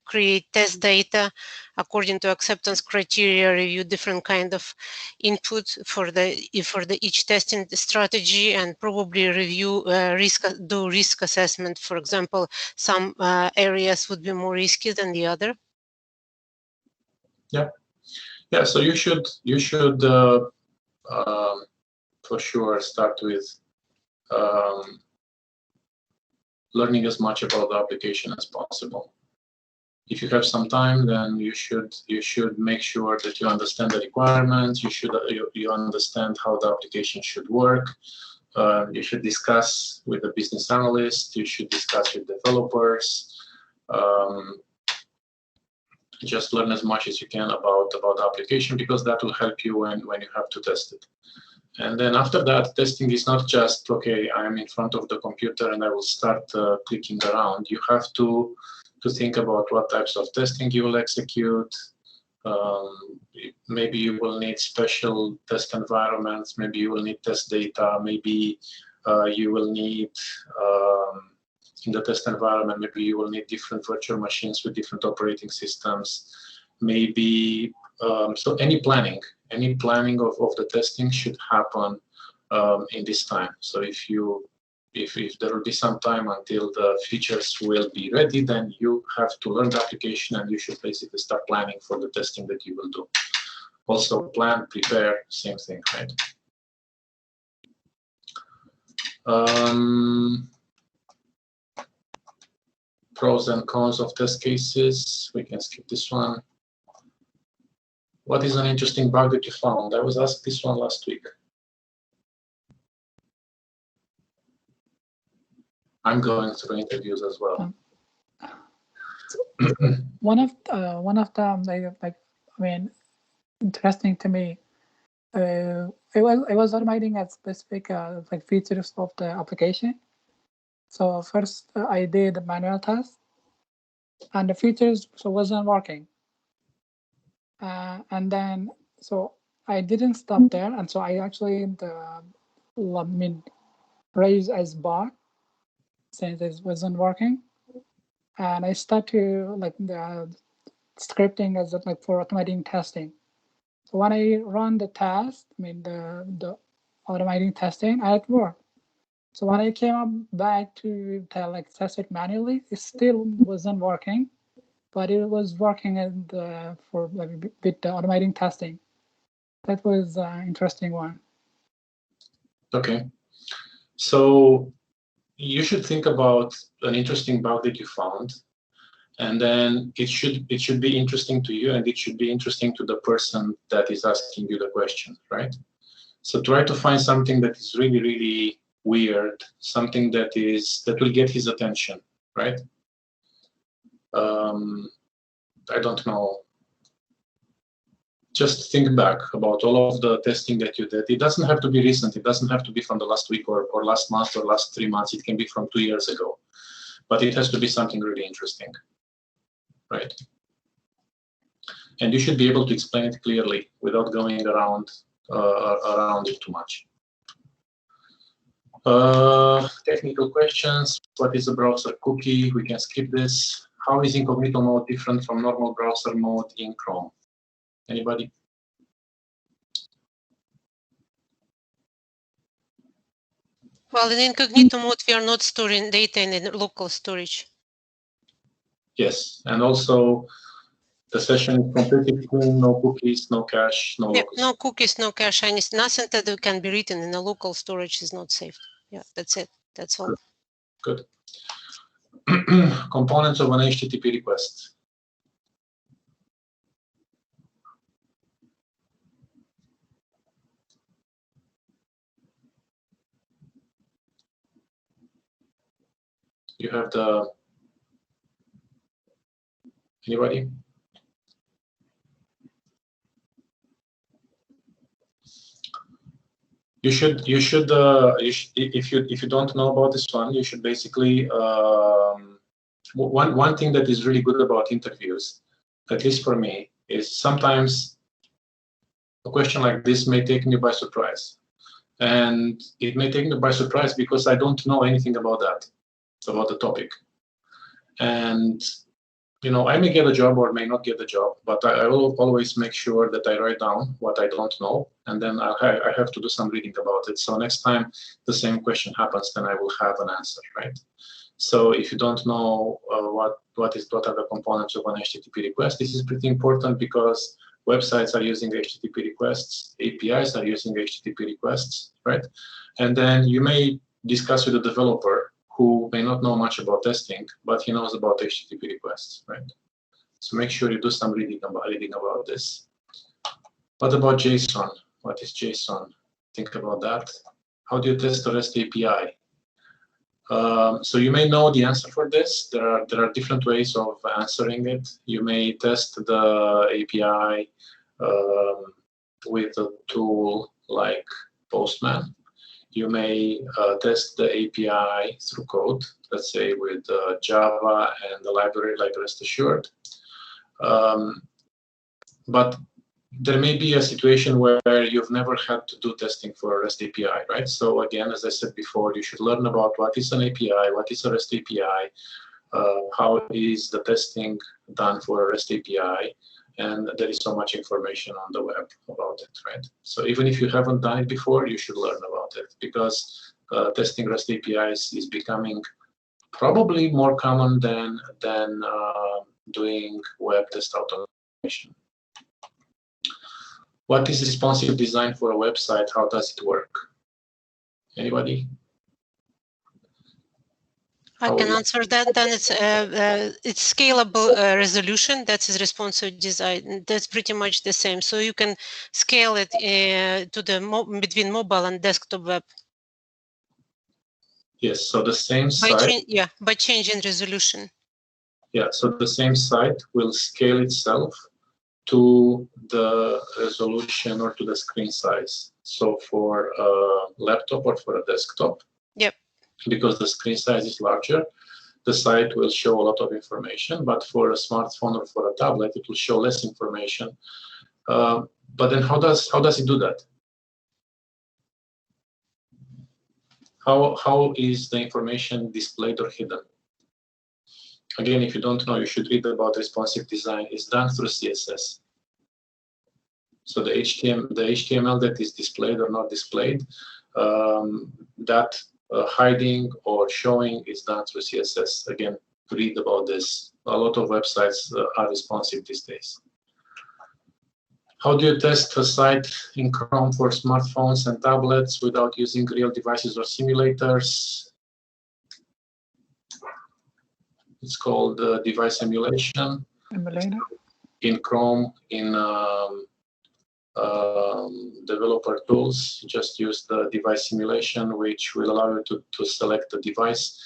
create test data. According to acceptance criteria, review different kind of input for each testing strategy, and probably review do risk assessment. For example, some areas would be more risky than the other. Yeah. So you should for sure start with learning as much about the application as possible. If you have some time, then you should make sure that you understand the requirements. You understand how the application should work. You should discuss with the business analyst. You should discuss with developers. Just learn as much as you can about the application, because that will help you when you have to test it. And then after that, testing is not just, okay, I'm in front of the computer and I will start clicking around. You have to think about what types of testing you will execute. Maybe you will need special test environments. Maybe you will need test data. Maybe you will need, in the test environment, maybe you will need different virtual machines with different operating systems. Maybe, so any planning of the testing should happen in this time. So if there will be some time until the features will be ready, then you have to learn the application and you should basically start planning for the testing that you will do. Also plan, prepare, same thing, right? Pros and cons of test cases. We can skip this one. What is an interesting bug that you found? I was asked this one last week. I'm going through interviews as well. One of them, interesting to me. I was automating a specific features of the application. So first I did a manual test, and the features wasn't working. And then, so I didn't stop there. And so I actually raised as bot since it wasn't working. And I start to like the scripting as like for automating testing. So when I run the test, the automating testing, it worked. So when I came up back to like test it manually, it still wasn't working, but it was working for like with the automating testing. That was an interesting one. Okay, so you should think about an interesting bug that you found, and then it should be interesting to you, and it should be interesting to the person that is asking you the question, right? So try to find something that is really, really weird, something that will get his attention, right? I don't know. Just think back about all of the testing that you did. It doesn't have to be recent. It doesn't have to be from the last week or last month or last 3 months. It can be from 2 years ago. But it has to be something really interesting, right? And you should be able to explain it clearly without going around it too much. Technical questions. What is a browser cookie? We can skip this. How is incognito mode different from normal browser mode in Chrome? Anybody? Well, in incognito mode, we are not storing data in the local storage. Yes, and also the session is completely clean, no cookies, no cache, no Yeah, local. no cookies, no cache, nothing that can be written in a local storage is not saved. Yeah, that's it. That's all. Good. Components of an HTTP request. You have the, anybody? You should if you don't know about this one, you should basically one thing that is really good about interviews, at least for me, is sometimes a question like this may take me by surprise, and it may take me by surprise because I don't know anything about the topic, and you know, I may get a job or may not get a job, but I will always make sure that I write down what I don't know, and then I have to do some reading about it. So next time the same question happens, then I will have an answer, right? So if you don't know what are the components of an HTTP request, this is pretty important because websites are using HTTP requests, APIs are using HTTP requests, right? And then you may discuss with the developer who may not know much about testing, but he knows about HTTP requests, right? So make sure you do some reading about this. What about JSON? What is JSON? Think about that. How do you test a REST API? So you may know the answer for this. There are different ways of answering it. You may test the API with a tool like Postman. You may test the API through code, let's say with Java and the library like Rest Assured. But there may be a situation where you've never had to do testing for a REST API, right? So again, as I said before, you should learn about what is an API, what is a REST API, how is the testing done for a REST API, and there is so much information on the web about it, right? So even if you haven't done it before, you should learn about it because testing REST APIs is becoming probably more common than doing web test automation. What is responsive design for a website? How does it work? Anybody? I can answer that. Then it's scalable resolution. That is responsive design. That's pretty much the same. So you can scale it to the between mobile and desktop web. Yes. So the same site. By changing resolution. Yeah. So the same site will scale itself to the resolution or to the screen size. So for a laptop or for a desktop. Yep. Because the screen size is larger, the site will show a lot of information, but for a smartphone or for a tablet, it will show less information. But then how does it do that? How is the information displayed or hidden? Again, if you don't know, you should read about responsive design. It's done through CSS. So the HTML that is displayed or not displayed, that hiding or showing is done through CSS. Again, read about this. A lot of websites are responsive these days. How do you test a site in Chrome for smartphones and tablets without using real devices or simulators? It's called device emulation. Emulator. In Chrome, in developer tools, just use the device simulation, which will allow you to select the device,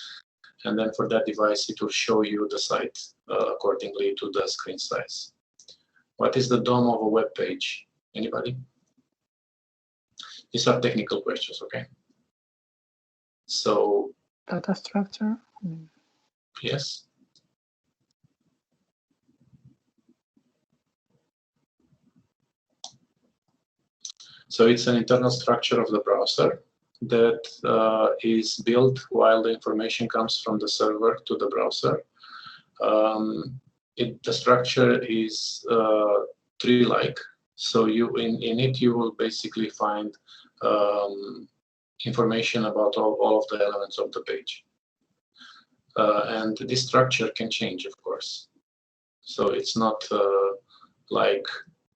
and then for that device it will show you the site accordingly to the screen size. What is the DOM of a web page? Anybody? These are technical questions, okay? So Data structure. yes. So it's an internal structure of the browser that is built while the information comes from the server to the browser. The structure is tree-like. So in it you will basically find information about all of the elements of the page. And this structure can change, of course. So it's not like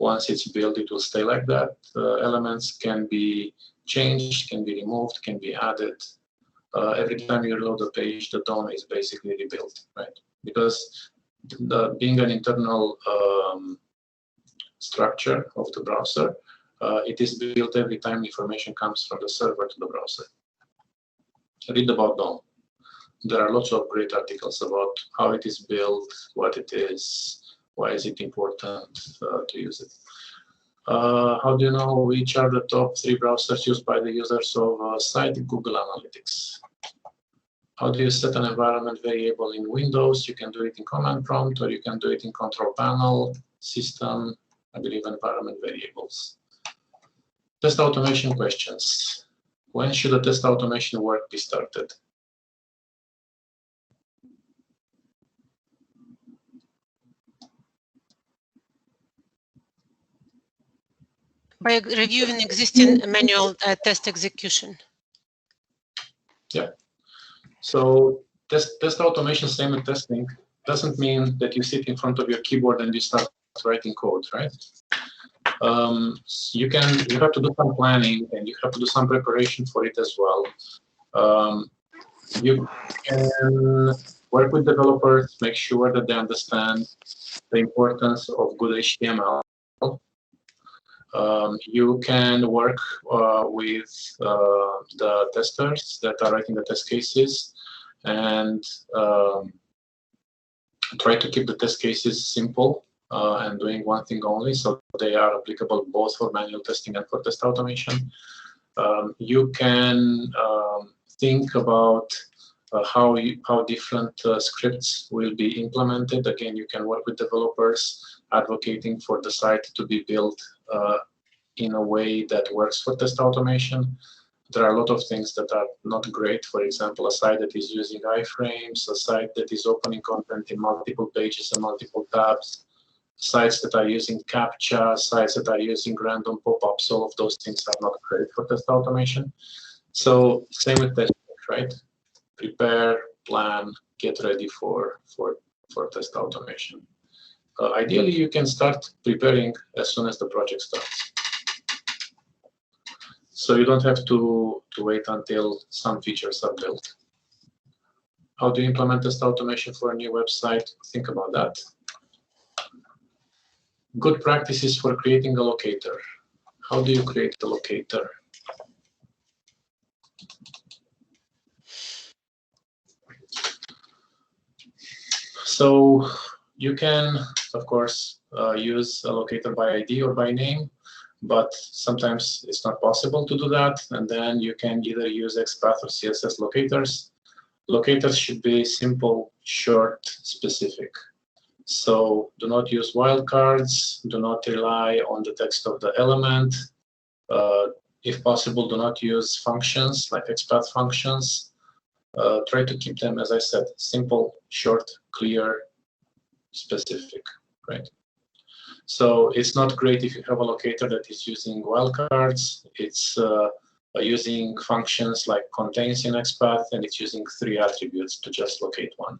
once it's built, it will stay like that. Elements can be changed, can be removed, can be added. Every time you reload the page, the DOM is basically rebuilt, right? Because being an internal structure of the browser, it is built every time information comes from the server to the browser. Read about DOM. There are lots of great articles about how it is built, what it is, why is it important to use it. How do you know which are the top 3 browsers used by the users of a site? Google Analytics. How do you set an environment variable in Windows? You can do it in command prompt, or you can do it in control panel, system, I believe environment variables. Test automation questions. When should a test automation work be started? By reviewing existing manual test execution. Yeah. So test automation, same with testing, doesn't mean that you sit in front of your keyboard and you start writing code, right? You have to do some planning and you have to do some preparation for it as well. You can work with developers, make sure that they understand the importance of good HTML. You can work with the testers that are writing the test cases and try to keep the test cases simple and doing one thing only, so they are applicable both for manual testing and for test automation. You can think about how different scripts will be implemented. Again, you can work with developers advocating for the site to be built in a way that works for test automation. There are a lot of things that are not great. For example, a site that is using iframes, a site that is opening content in multiple pages and multiple tabs, sites that are using CAPTCHA, sites that are using random pop-ups. All of those things are not great for test automation. So same with testing, right? Prepare, plan, get ready for test automation. Ideally, you can start preparing as soon as the project starts. So you don't have to wait until some features are built. How do you implement test automation for a new website? Think about that. Good practices for creating a locator. How do you create a locator? So you can, of course, use a locator by ID or by name, but sometimes it's not possible to do that. And then you can either use Expat or CSS locators. locators should be simple, short, specific. So do not use wildcards, do not rely on the text of the element. If possible, do not use functions like expat functions. Try to keep them, as I said, simple, short, clear, specific, right? So it's not great if you have a locator that is using wildcards. It's using functions like contains in expat, and it's using 3 attributes to just locate one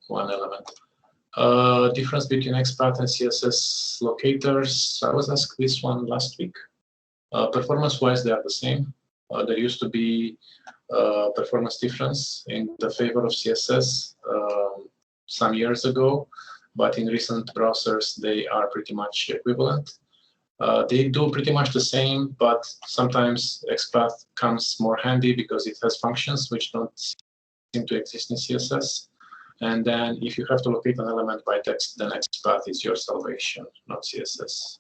element. Difference between expat and CSS locators. I was asked this one last week. Performance-wise, they are the same. There used to be performance difference in the favor of CSS some years ago, but in recent browsers, they are pretty much equivalent. They do pretty much the same, but sometimes expat comes more handy because it has functions which don't seem to exist in CSS. And then if you have to locate an element by text, then expat is your salvation, not CSS.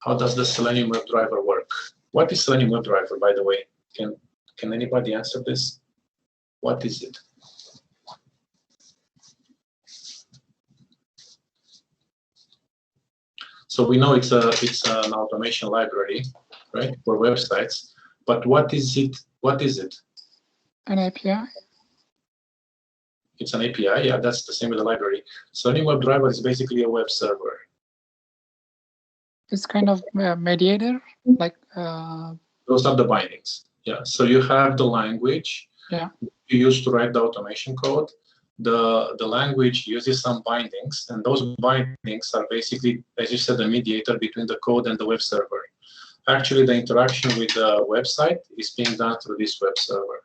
How does the Selenium WebDriver work? What is Selenium WebDriver, by the way? Can anybody answer this? What is it? So we know it's an automation library, right, for websites. But what is it? What is it? An API. It's an API. Yeah, that's the same with the library. Selenium WebDriver is basically a web server. It's kind of a mediator, like. Those are the bindings. Yeah. So you have the language. Yeah. You use to write the automation code. The language uses some bindings, and those bindings are basically, as you said, the mediator between the code and the web server. Actually, the interaction with the website is being done through this web server.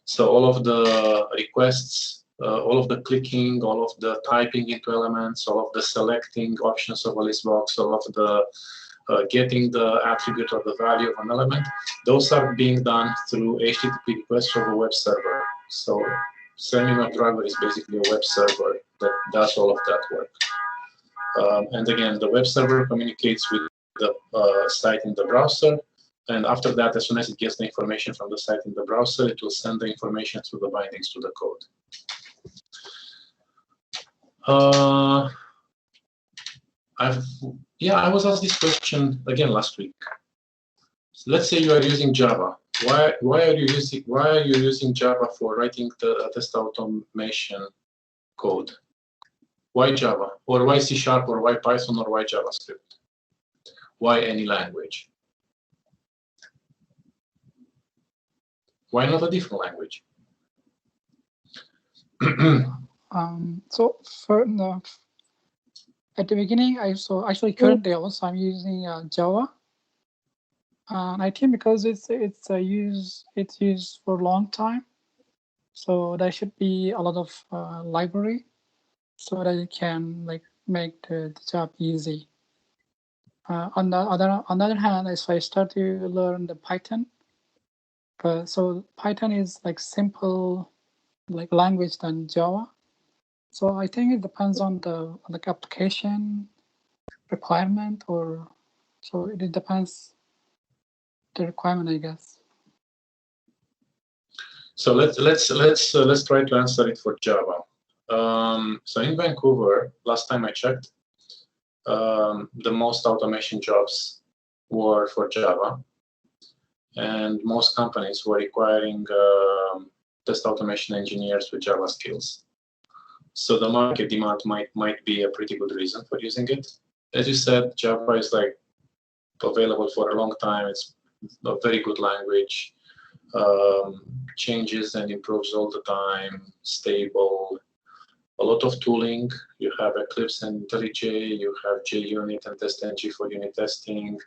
So all of the requests, all of the clicking, all of the typing into elements, all of the selecting options of a list box, all of the getting the attribute or the value of an element, those are being done through HTTP requests from a web server. So Selenium WebDriver is basically a web server that does all of that work. And again, the web server communicates with the site in the browser. And after that, as soon as it gets the information from the site in the browser, it will send the information through the bindings to the code. I was asked this question again last week. So let's say you are using Java. Why are you using Java for writing the test automation code? Why Java? Or why C# or why Python or why JavaScript? Why any language? Why not a different language? So at the beginning, currently also I'm using Java. And I think because it's used for a long time, so there should be a lot of library, so that you can like make the job easy. On the other hand, if I start to learn the Python, so Python is like simple like language than Java. So I think it depends on the like application requirement, or so it depends the requirement, I guess. So let's try to answer it for Java. So in Vancouver, last time I checked, the most automation jobs were for Java, and most companies were requiring test automation engineers with Java skills. So the market demand might be a pretty good reason for using it. As you said, Java is like available for a long time. It's a very good language, changes and improves all the time, stable, a lot of tooling. You have Eclipse and IntelliJ, you have JUnit and TestNG for unit testing.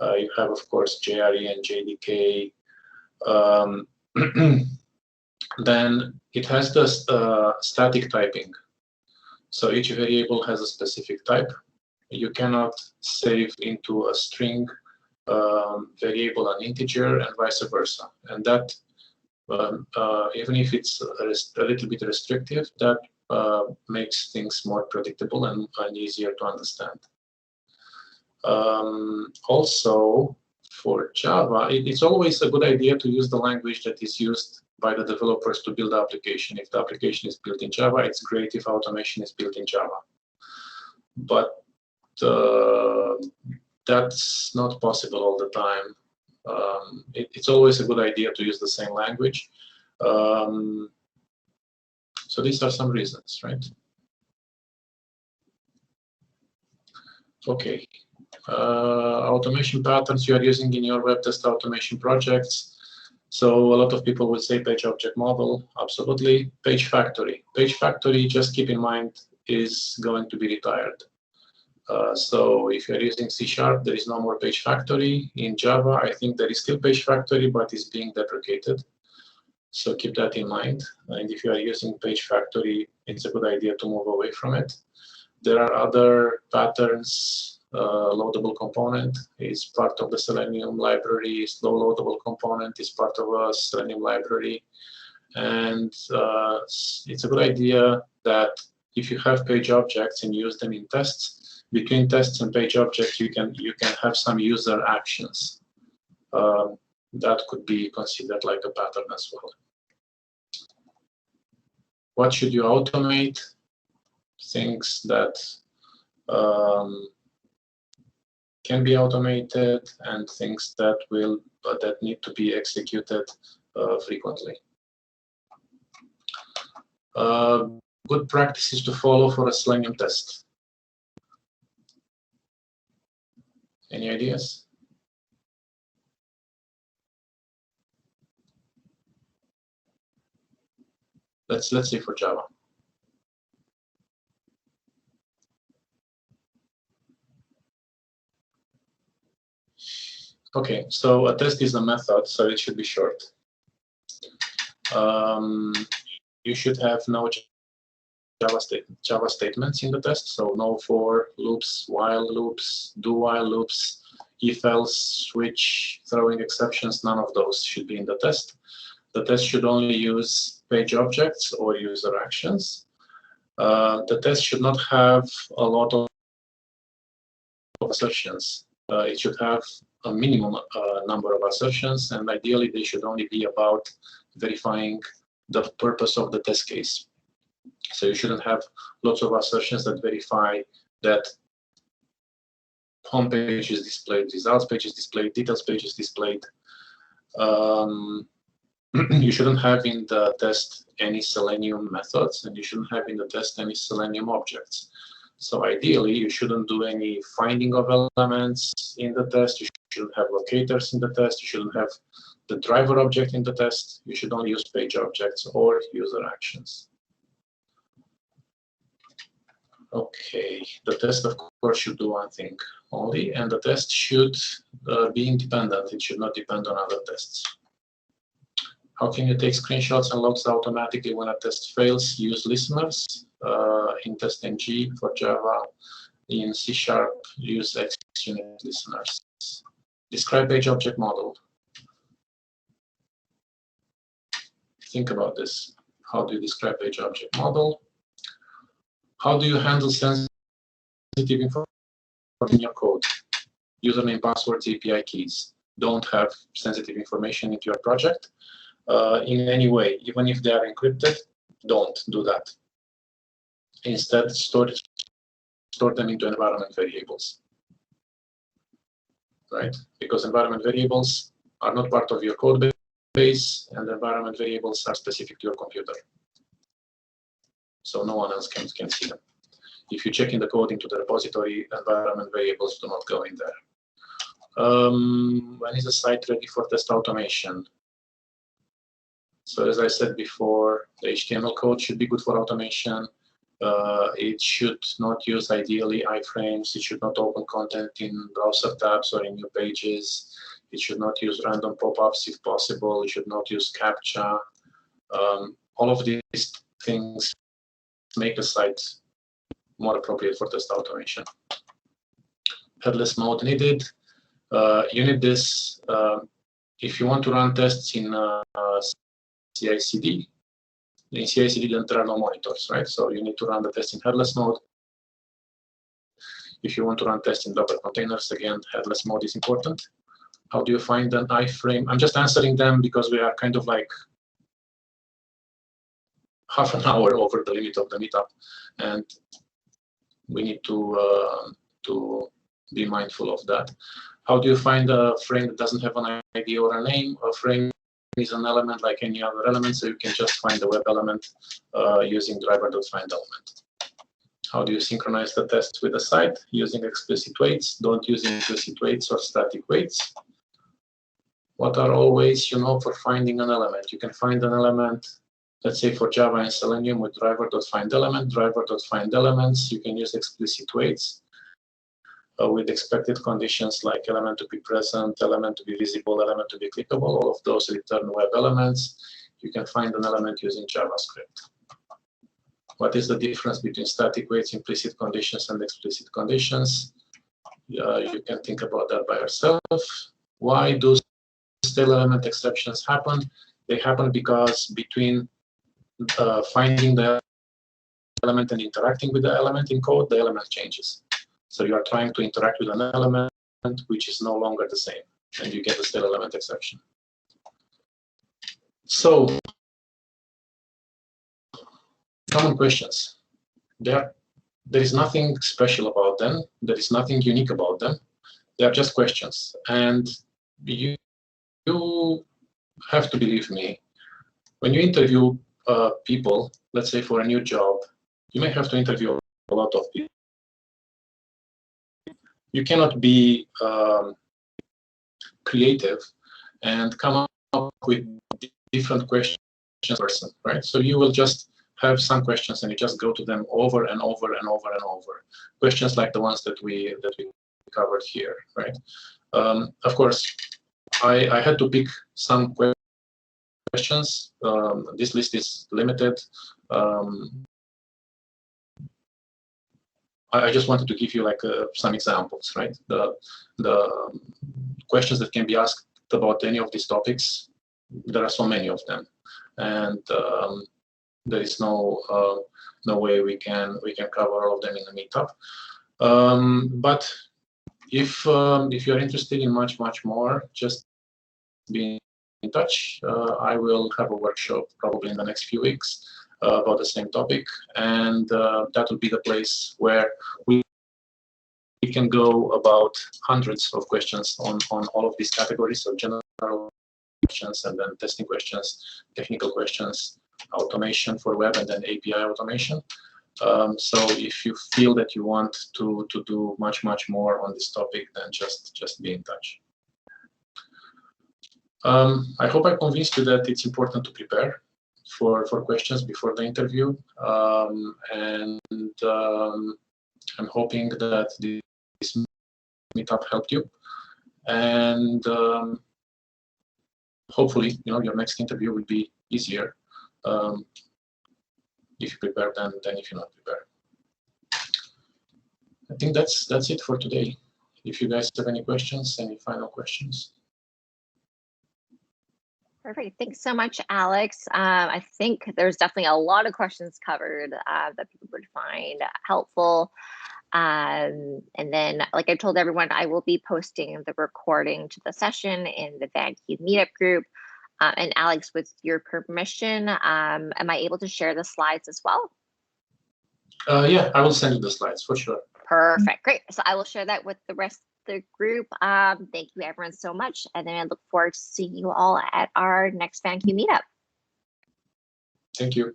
You have, of course, JRE and JDK. Then it has the static typing. So each variable has a specific type. You cannot save into a string variable an integer and vice versa. And that, even if it's a little bit restrictive, that makes things more predictable and easier to understand. Also, For Java, it's always a good idea to use the language that is used by the developers to build the application. If the application is built in Java, it's great if automation is built in Java. But that's not possible all the time. It's always a good idea to use the same language. So these are some reasons, right? Okay. Automation patterns you are using in your web test automation projects. So a lot of people will say page object model. Absolutely. Page factory. Page factory, just keep in mind, is going to be retired. So if you're using C#, there is no more page factory. In Java, I think there is still page factory, but it's being deprecated. So keep that in mind. And if you are using page factory, it's a good idea to move away from it. There are other patterns. Loadable component is part of the Selenium library. Slow loadable component is part of a Selenium library. And it's a good idea that if you have page objects and use them in tests, between tests and page objects, you can have some user actions. That could be considered like a pattern as well. What should you automate? Things that can be automated and things that need to be executed frequently. Good practices to follow for a Selenium test. Any ideas? Let's see for Java. Okay, so a test is a method, so it should be short. You should have no Java statements in the test, so no for loops, while loops, do while loops, if else, switch, throwing exceptions, none of those should be in the test. The test should only use page objects or user actions. The test should not have a lot of assertions. It should have a minimum number of assertions, and ideally they should only be about verifying the purpose of the test case. So you shouldn't have lots of assertions that verify that home page is displayed, results page is displayed, details page is displayed. You shouldn't have in the test any Selenium methods, and you shouldn't have in the test any Selenium objects. So ideally, you shouldn't do any finding of elements in the test. You shouldn't have locators in the test. You shouldn't have the driver object in the test. You should only use page objects or user actions. Okay, the test, of course, should do one thing only, and the test should be independent. It should not depend on other tests. How can you take screenshots and logs automatically when a test fails? Use listeners. In TestNG for Java. In C#, use XUnit listeners. Describe page object model. Think about this. How do you describe page object model? How do you handle sensitive information in your code? Username, passwords, API keys. Don't have sensitive information into your project in any way. Even if they are encrypted, don't do that. Instead, store them into environment variables, right? Because environment variables are not part of your code base, and environment variables are specific to your computer. So no one else can see them. If you check in the code into the repository, environment variables do not go in there. When is the site ready for test automation? So as I said before, the HTML code should be good for automation. It should not use ideally iframes. It should not open content in browser tabs or in new pages. It should not use random pop-ups if possible. It should not use CAPTCHA. All of these things make the site more appropriate for test automation. Headless mode needed. You need this if you want to run tests in CI/CD. In CI/CD, then there are no monitors, right? So you need to run the test in headless mode. If you want to run tests in Docker containers, again, headless mode is important. How do you find an iframe? I'm just answering them because we are kind of like half an hour over the limit of the meetup, and we need to be mindful of that. How do you find a frame that doesn't have an ID or a name? A frame is an element like any other element, so you can just find the web element using driver.findElement. How do you synchronize the test with the site? Using explicit waits. Don't use implicit waits or static waits. What are all ways you know for finding an element? You can find an element, let's say for Java and Selenium with driver.findElement, driver.findElements. You can use explicit waits with expected conditions like element to be present, element to be visible, element to be clickable. All of those return web elements. You can find an element using JavaScript. What is the difference between static waits, implicit conditions, and explicit conditions? You can think about that by yourself. Why do stale element exceptions happen? They happen because between finding the element and interacting with the element in code, the element changes. So you are trying to interact with an element which is no longer the same, and you get a stale element exception. So, common questions. There is nothing special about them. There is nothing unique about them. They are just questions. And you have to believe me. When you interview people, let's say for a new job, you may have to interview a lot of people. You cannot be creative and come up with different questions per person, right? So you will just have some questions and you just go to them over and over and over and over. Questions like the ones that we covered here, right? Of course, I had to pick some questions. This list is limited. I just wanted to give you like some examples, right? The questions that can be asked about any of these topics, there are so many of them, and there is no way we can cover all of them in the meetup. But if you're interested in much more, just be in touch. I will have a workshop probably in the next few weeks about the same topic, and that will be the place where we can go about hundreds of questions on all of these categories, so general questions and then testing questions, technical questions, automation for web, and then API automation. So if you feel that you want to do much more on this topic, then just be in touch. I hope I convinced you that it's important to prepare for questions before the interview, and I'm hoping that this meetup helped you, and hopefully, your next interview will be easier if you prepare than if you're not prepared. I think that's it for today. If you guys have any questions, any final questions. Perfect. Thanks so much, Alex. I think there's definitely a lot of questions covered that people would find helpful. And then, like I told everyone, I will be posting the recording to the session in the VanQ meetup group. And Alex, with your permission, am I able to share the slides as well? Yeah, I will send you the slides for sure. Perfect. Great. So I will share that with the rest of the group. Thank you, everyone, so much. And then I look forward to seeing you all at our next VanQ meetup. Thank you.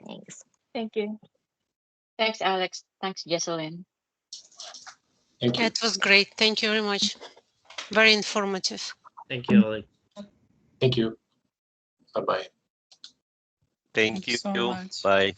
Thanks. Thank you. Thanks, Alex. Thanks, Jesselyn. Thank you. It was great. Thank you very much. Very informative. Thank you, Alex. Thank you. Bye-bye. Thank you. so much. Bye.